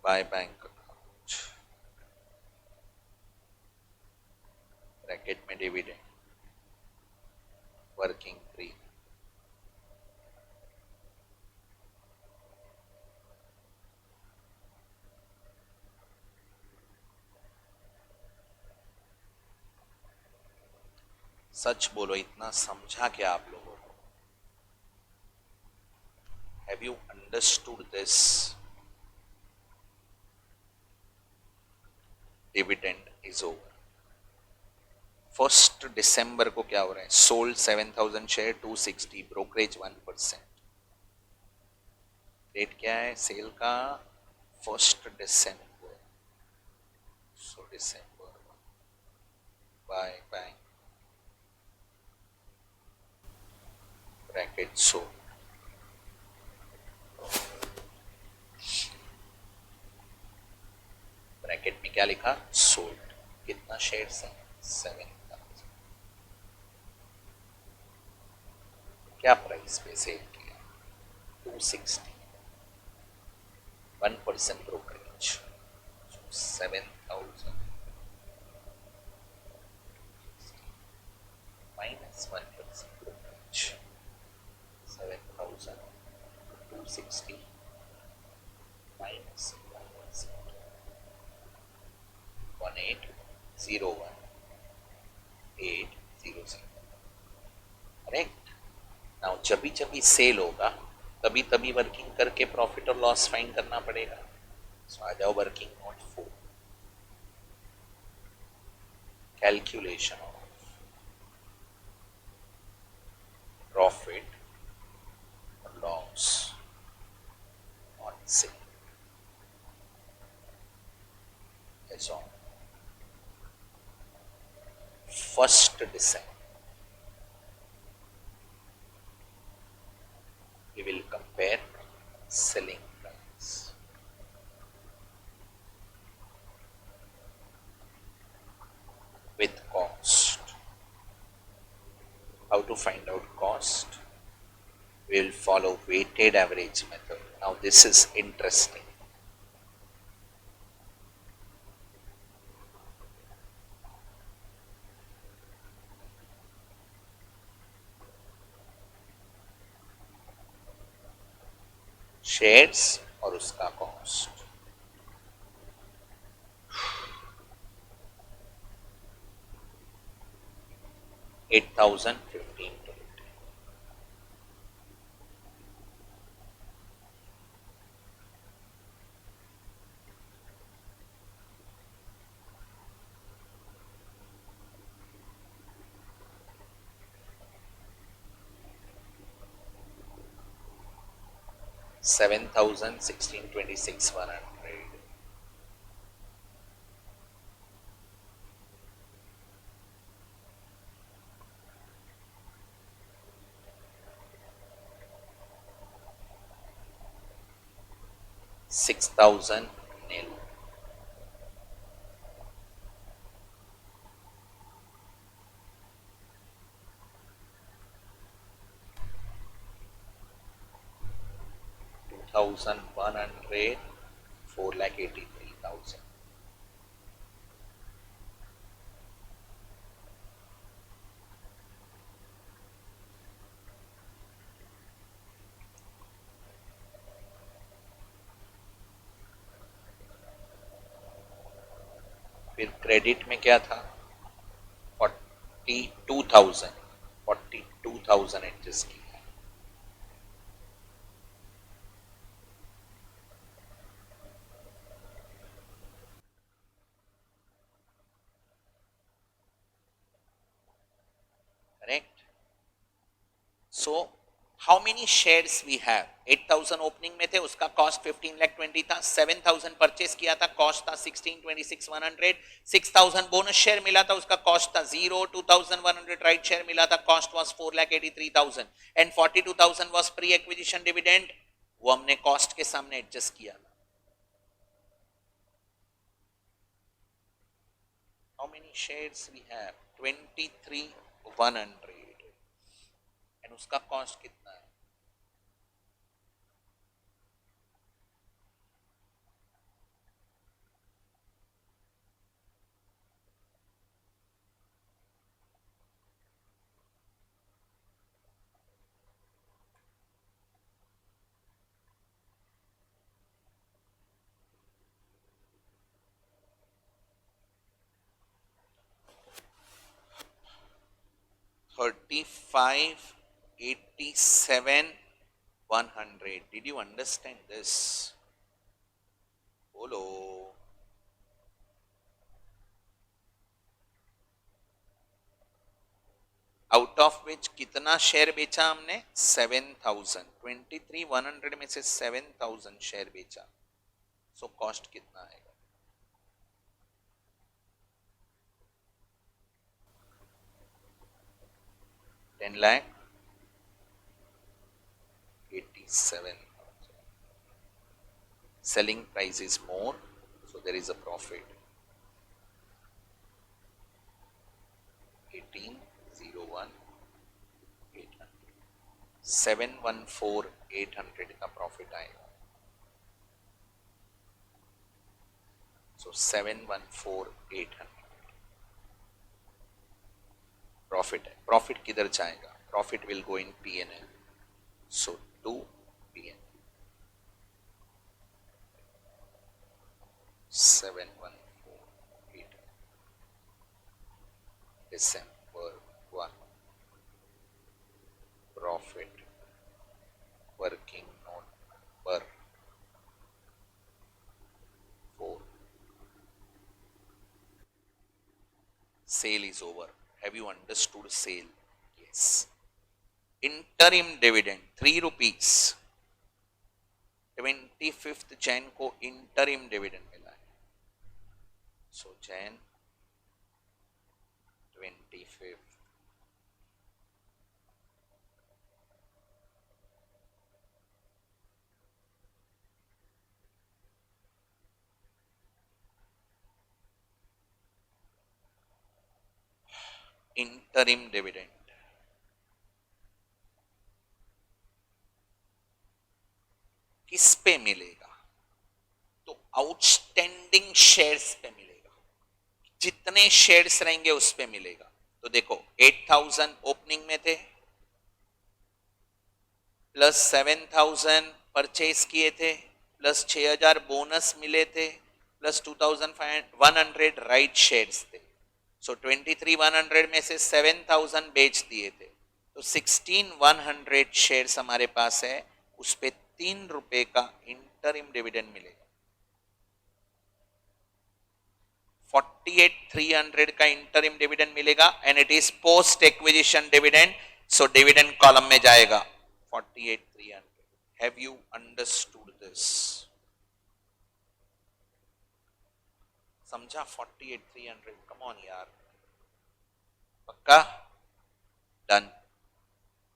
बाय बैंक अकाउंट, ब्रैकेट में डिविडेंड, वर्किंग फ्री, सच बोलो, इतना समझा क्या आप लोगों को? Have you understood this? Dividend is over. 1 दिसंबर को क्या हो रहा है? Sold 7,000 share 260, brokerage 1%। डेट क्या है सेल का? 1 December. So December by bank bracket so, bracket में क्या लिखा? सोल्ड। कितना शेयर्स है? 7,000। क्या प्राइस पे सेल किया? 260, 1% brokerage, 7,000 minus 1% brokerage, 7,000, 260 minus 1%, 1801,807। Correct? Now जब भी सेल होगा तभी तभी वर्किंग करके प्रॉफिट और लॉस फाइंड करना पड़ेगा। सो आ जाओ working note 4, calculation of profit or loss on sale as on 1st December. We will compare selling price with cost. How to find out cost? We will follow weighted average method. Now this is interesting. Shares और उसका cost. 8,015 to it. $7,016.26 100. $6,000 nil. $2,100, 4,83,000. फिर credit में क्या था? 42,000 adjust किया. Correct. So how many shares we have? 8,000 opening में थे, उसका कॉस्ट 15,20,000 था. 7,000 परचेस किया था, कॉस्ट था 16,26,100. 6,000 बोनस शेयर मिला था, उसका कॉस्ट था 0. 2,100 राइट शेयर मिला था, cost was 4,83,000 and 42,000 was pre acquisition dividend. वो हमने कॉस्ट के सामने एडजस्ट किया था. How many shares we have? 23,100 and उसका कॉस्ट कितना है? $35,87,100. Did you understand this? बोलो. आउट ऑफ विच कितना शेयर बेचा हमने? 7,000. 23,100 में से 7,000 शेयर बेचा. सो कॉस्ट कितना आएगा? 10,87,000. Selling price is more, so there is a profit. 18,01,800. 7,14,800 का प्रॉफिट आएगा. सो 7,14,800 प्रॉफिट है. प्रॉफिट किधर जाएगा? Profit will go in P&L. So to P&L. 7,14,800. December 1. Profit working note per 4. Sale is over. Have you understood sale? Yes. Interim dividend 3 rupees. 25th Jan को interim dividend मिला है. So Jan 20 25th. Interim dividend किस पे मिलेगा? तो outstanding shares पे मिलेगा। जितने शेयर्स रहेंगे उस पे मिलेगा। तो देखो 8000 ओपनिंग में थे, प्लस 7000 परचेज किए थे, प्लस 6000 बोनस मिले थे, प्लस 2500 राइट शेयर्स थे। सो 23100 में से 7000 बेच दिए थे, तो 16100 शेयर्स हमारे पास है, उस पे 3 रुपए का इंटरिम डिविडेंड मिलेगा। 48,300 का इंटरिम डिविडेंड मिलेगा and it is post acquisition dividend, so dividend column में जाएगा 48,300। Have you understood this? समझा? 48,300, कम ऑन यार, पक्का? डन।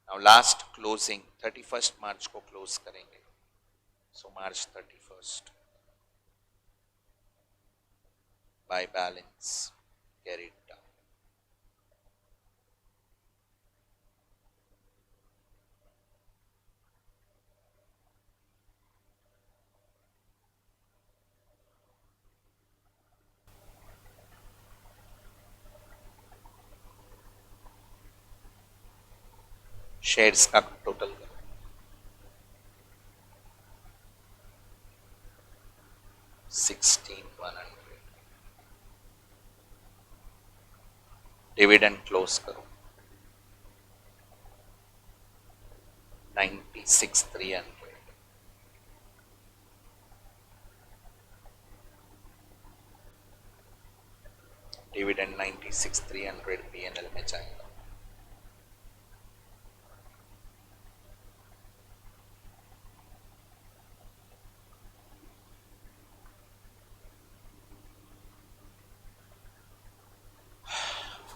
नाउ लास्ट क्लोजिंग 31 मार्च को क्लोज करेंगे, सो मार्च 31 by balance carried down. Shares का टोटल करो, 16,100। डिविडेंड क्लोज करो 96,300। डिविडेंड 96,300 पीएनएल में जाएगा।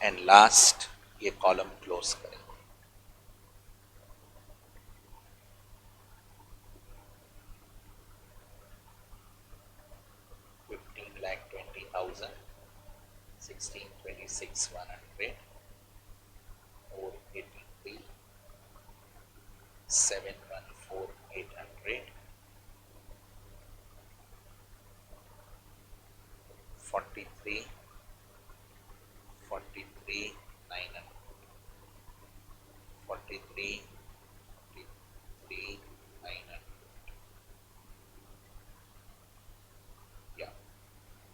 एंड लास्ट ये कॉलम क्लोज करेंगे। $15,20,000, 16,26,100, 483, 714,800, 43, 43,900, 43, 43,900। या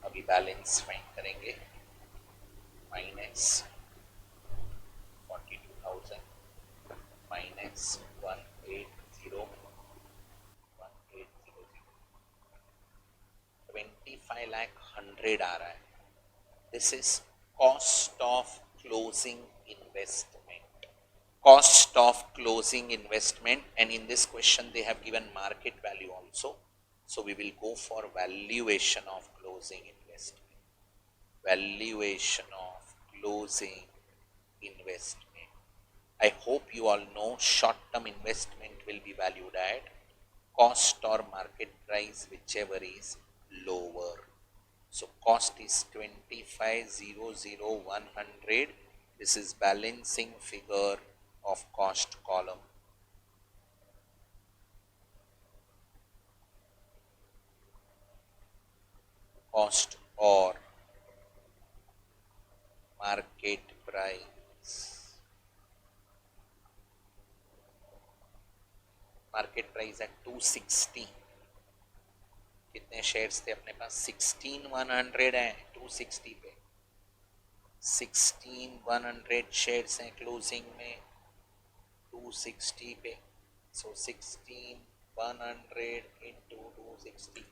अभी बैलेंस फाइंड करेंगे, माइनस 42,000 माइनस 180, 25,100 आ रहा है। This is cost of closing investment, cost of closing investment, and in this question they have given market value also, so we will go for valuation of closing investment. Valuation of closing investment. I hope you all know short term investment will be valued at cost or market price, whichever is lower. So cost is 25,00100. This is balancing figure of cost column. Cost or market price. Market price at 260. कितने shares थे अपने पास? 16,100 है, 260 पे 16,100 shares हैं closing में 260 पे, सो 16,100 into 260,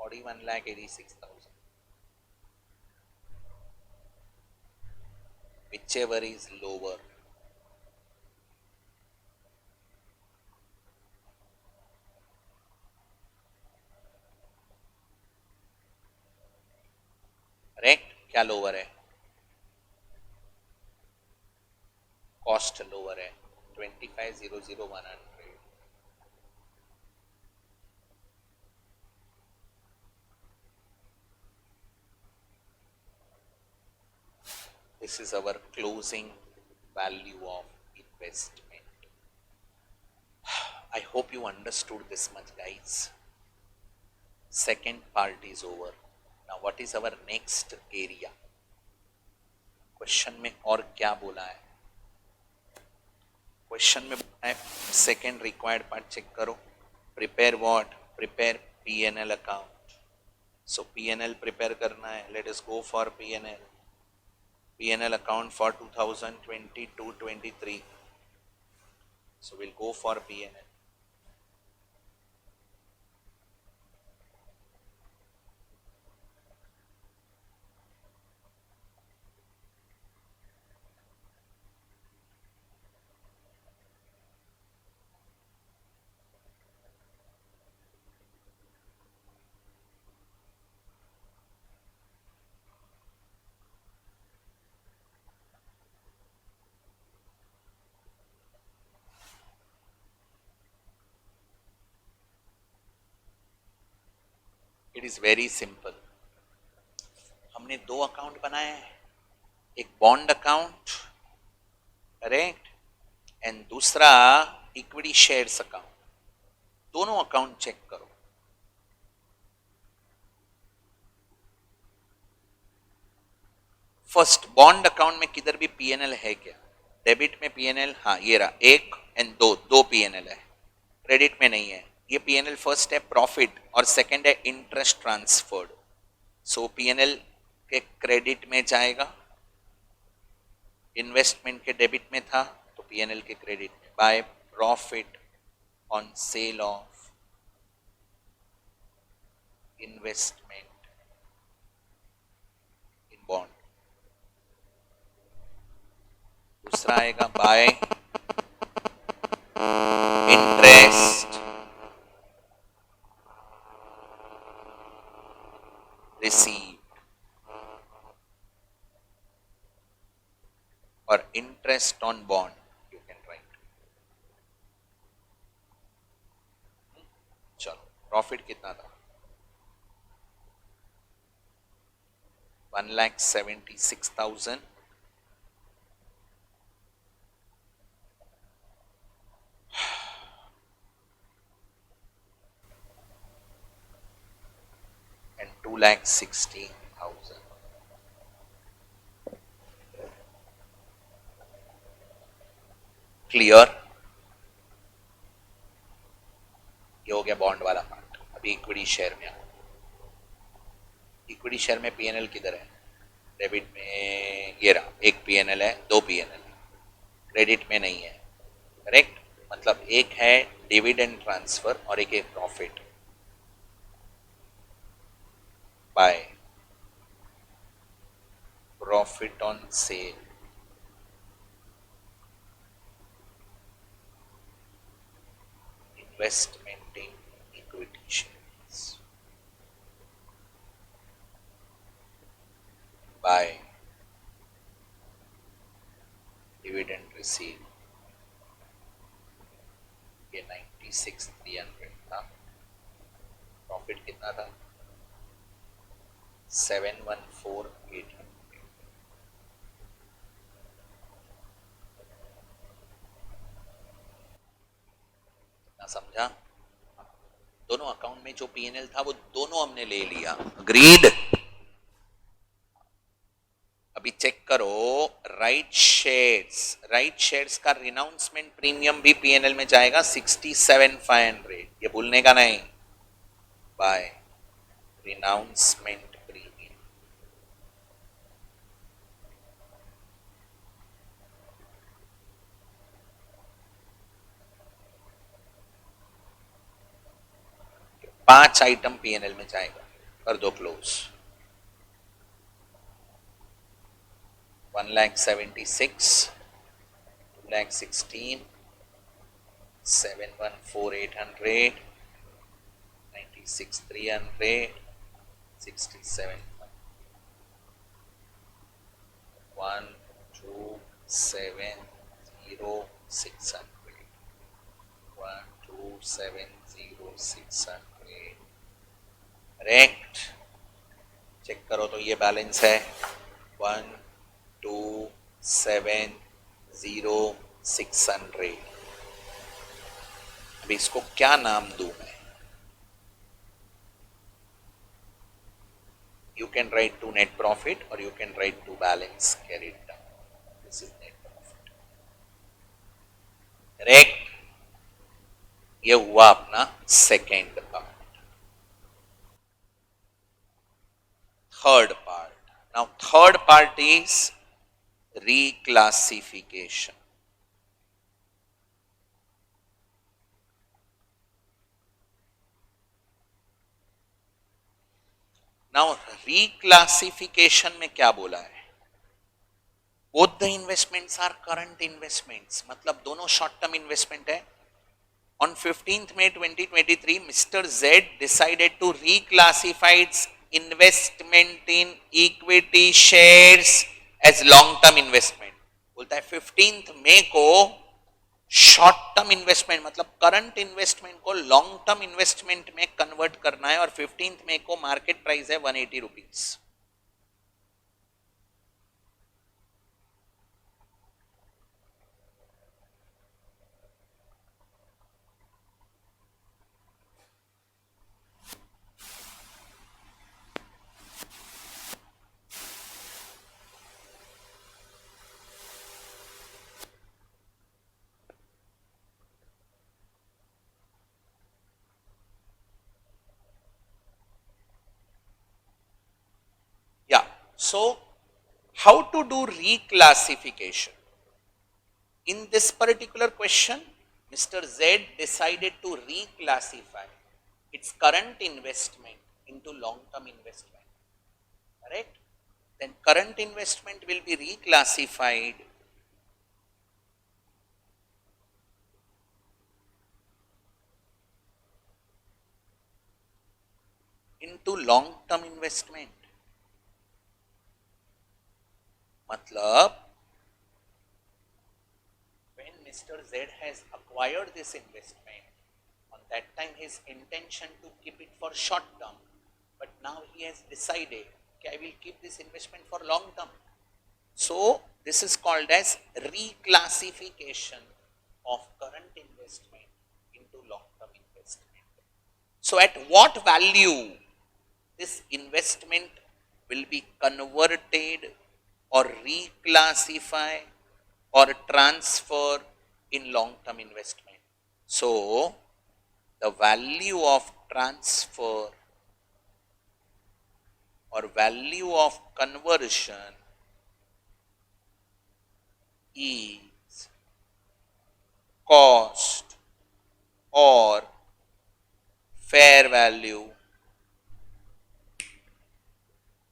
41,86,000, whichever is lower. Correct? क्या lower है? कॉस्ट लोअर है 25,00100. This is our closing value of investment. I hope you understood this much, guys. Second part is over. Now what is our next area? Question में और क्या बोला है? Question में बोला है सेकेंड रिक्वायर्ड पार्ट चेक करो. Prepare what? Prepare P&L account. So P&L prepare करना है. Let us go for P&L. P&L account for 2022-23. So we'll go for P&L. It is very simple. हमने दो अकाउंट बनाए हैं. एक बॉन्ड अकाउंट, करेक्ट, एंड दूसरा equity shares account. दोनों account check करो. फर्स्ट बॉन्ड अकाउंट में किधर भी P&L है क्या? डेबिट में P&L, हाँ ये रहा, एक एंड दो P&L है. क्रेडिट में नहीं है. ये P&L फर्स्ट है प्रॉफिट और सेकंड है इंटरेस्ट ट्रांसफर्ड. सो P&L के क्रेडिट में जाएगा, इन्वेस्टमेंट के डेबिट में था तो P&L के क्रेडिट में. Bye profit on cell of investment in bond. दूसरा आएगा bye interest received or interest on bond, you can write. चलो प्रॉफिट कितना था? 1,76,000. and 2,16,000. क्लियर? ये हो गया बॉन्ड वाला पार्ट. अभी इक्विटी शेयर में. इक्विटी शेयर में P&L किधर है? डेबिट में ये रहा, एक P&L है, दो P&L है. क्रेडिट में नहीं है, करेक्ट. मतलब एक है डिविडेंड ट्रांसफर और एक है profit. By profit on sale investment in equity shares. By dividend receive. ये 96,300 था. प्रॉफिट कितना था? 714,800. ना समझा? दोनों अकाउंट में जो P&L था वो दोनों हमने ले लिया. अग्रीड? अभी चेक करो राइट शेयर्स. राइट शेयर्स का रिनाउंसमेंट प्रीमियम भी P&L में जाएगा 67,500. ये भूलने का नहीं. By renouncement premium. पांच आइटम P&L में जाएगा. कर दो क्लोज. 1,76,000, 2,16,000, 714,800, 96,300, 67. 1, 2, 7, 600. 1270600. करेक्ट. चेक करो तो ये बैलेंस है 1270600. अब इसको क्या नाम दूं मैं? You can write to net profit or you can write to balance carried down. This is net profit. Correct. ये हुआ अपना second part. Third part. Now third part is reclassification. Now reclassification में क्या बोला है? Both the investments are current investments. मतलब दोनों short term investment है. On 15th May 2023, Mr. Z decided to reclassify its investment in equity shares as long term investment. बोलता है 15th May को शॉर्ट टर्म इन्वेस्टमेंट मतलब current investment को long term investment में convert करना है और 15th May को मार्केट प्राइस है 180 rupees. So, how to do reclassification? In this particular question, Mr. Z decided to reclassify its current investment into long-term investment. Correct? Then current investment will be reclassified into long-term investment. मतलब when Mr. Z has acquired this investment, on that time his intention to keep it for short term, but now he has decided, okay, I will keep this investment for long term. So this is called as reclassification of current investment into long term investment. So at what value this investment will be converted or reclassify or transfer in long term investment. So the value of transfer or value of conversion is cost or fair value,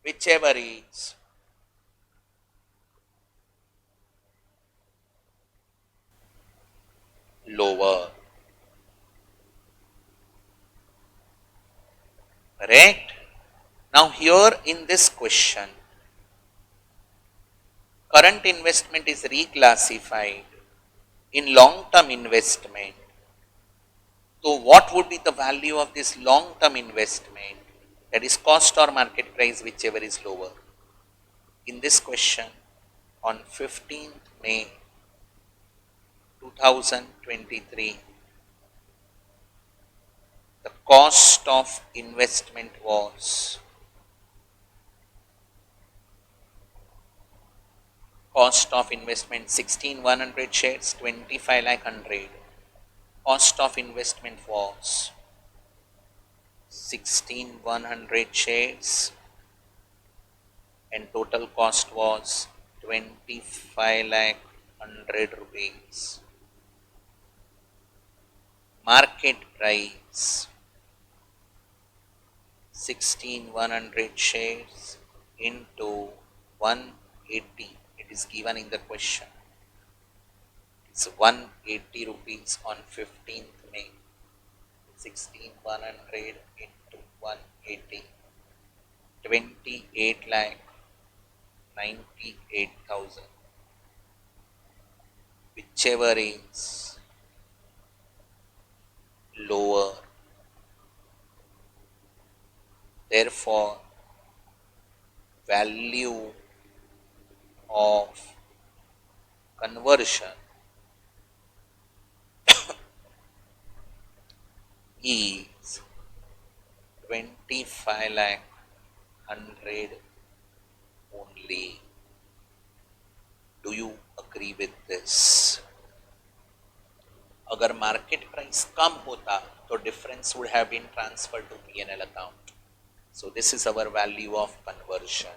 whichever is lower. Correct? Now here in this question, current investment is reclassified in long-term investment. So what would be the value of this long-term investment? That is cost or market price, whichever is lower. In this question, on 15th May 2023, the cost of investment was cost of investment 16,100 shares, 25 lakh 100. Cost of investment was 16,100 shares and total cost was 25 lakh 100 rupees. Market price 16,100 shares into 180. It is given in the question. It's 180 rupees on 15th May. 16,100 into 180. 28 lakh 98,000. whichever is lower. Therefore, value of conversion is 25 lakh 100 only. Do you agree with this? अगर market price कम होता तो difference would have been transferred to P&L account. So this is our value of conversion.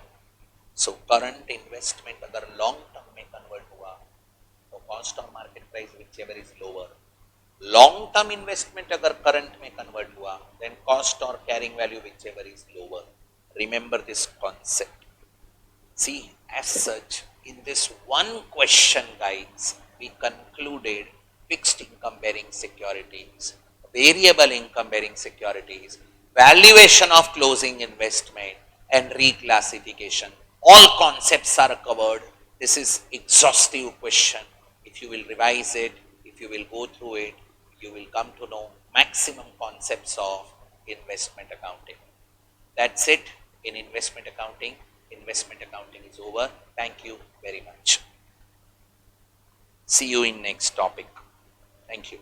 So current investment अगर long term में convert हुआ तो cost of market price whichever is lower. Long term investment अगर current में convert हुआ then cost और carrying value whichever is lower. Remember this concept. See, as such, in this one question, guys, we concluded fixed income bearing securities, variable income bearing securities, valuation of closing investment, and reclassification. All concepts are covered. This is exhaustive question. If you will revise it, if you will go through it, you will come to know maximum concepts of investment accounting. That's it in investment accounting. Investment accounting is over. Thank you very much. See you in next topic. Thank you.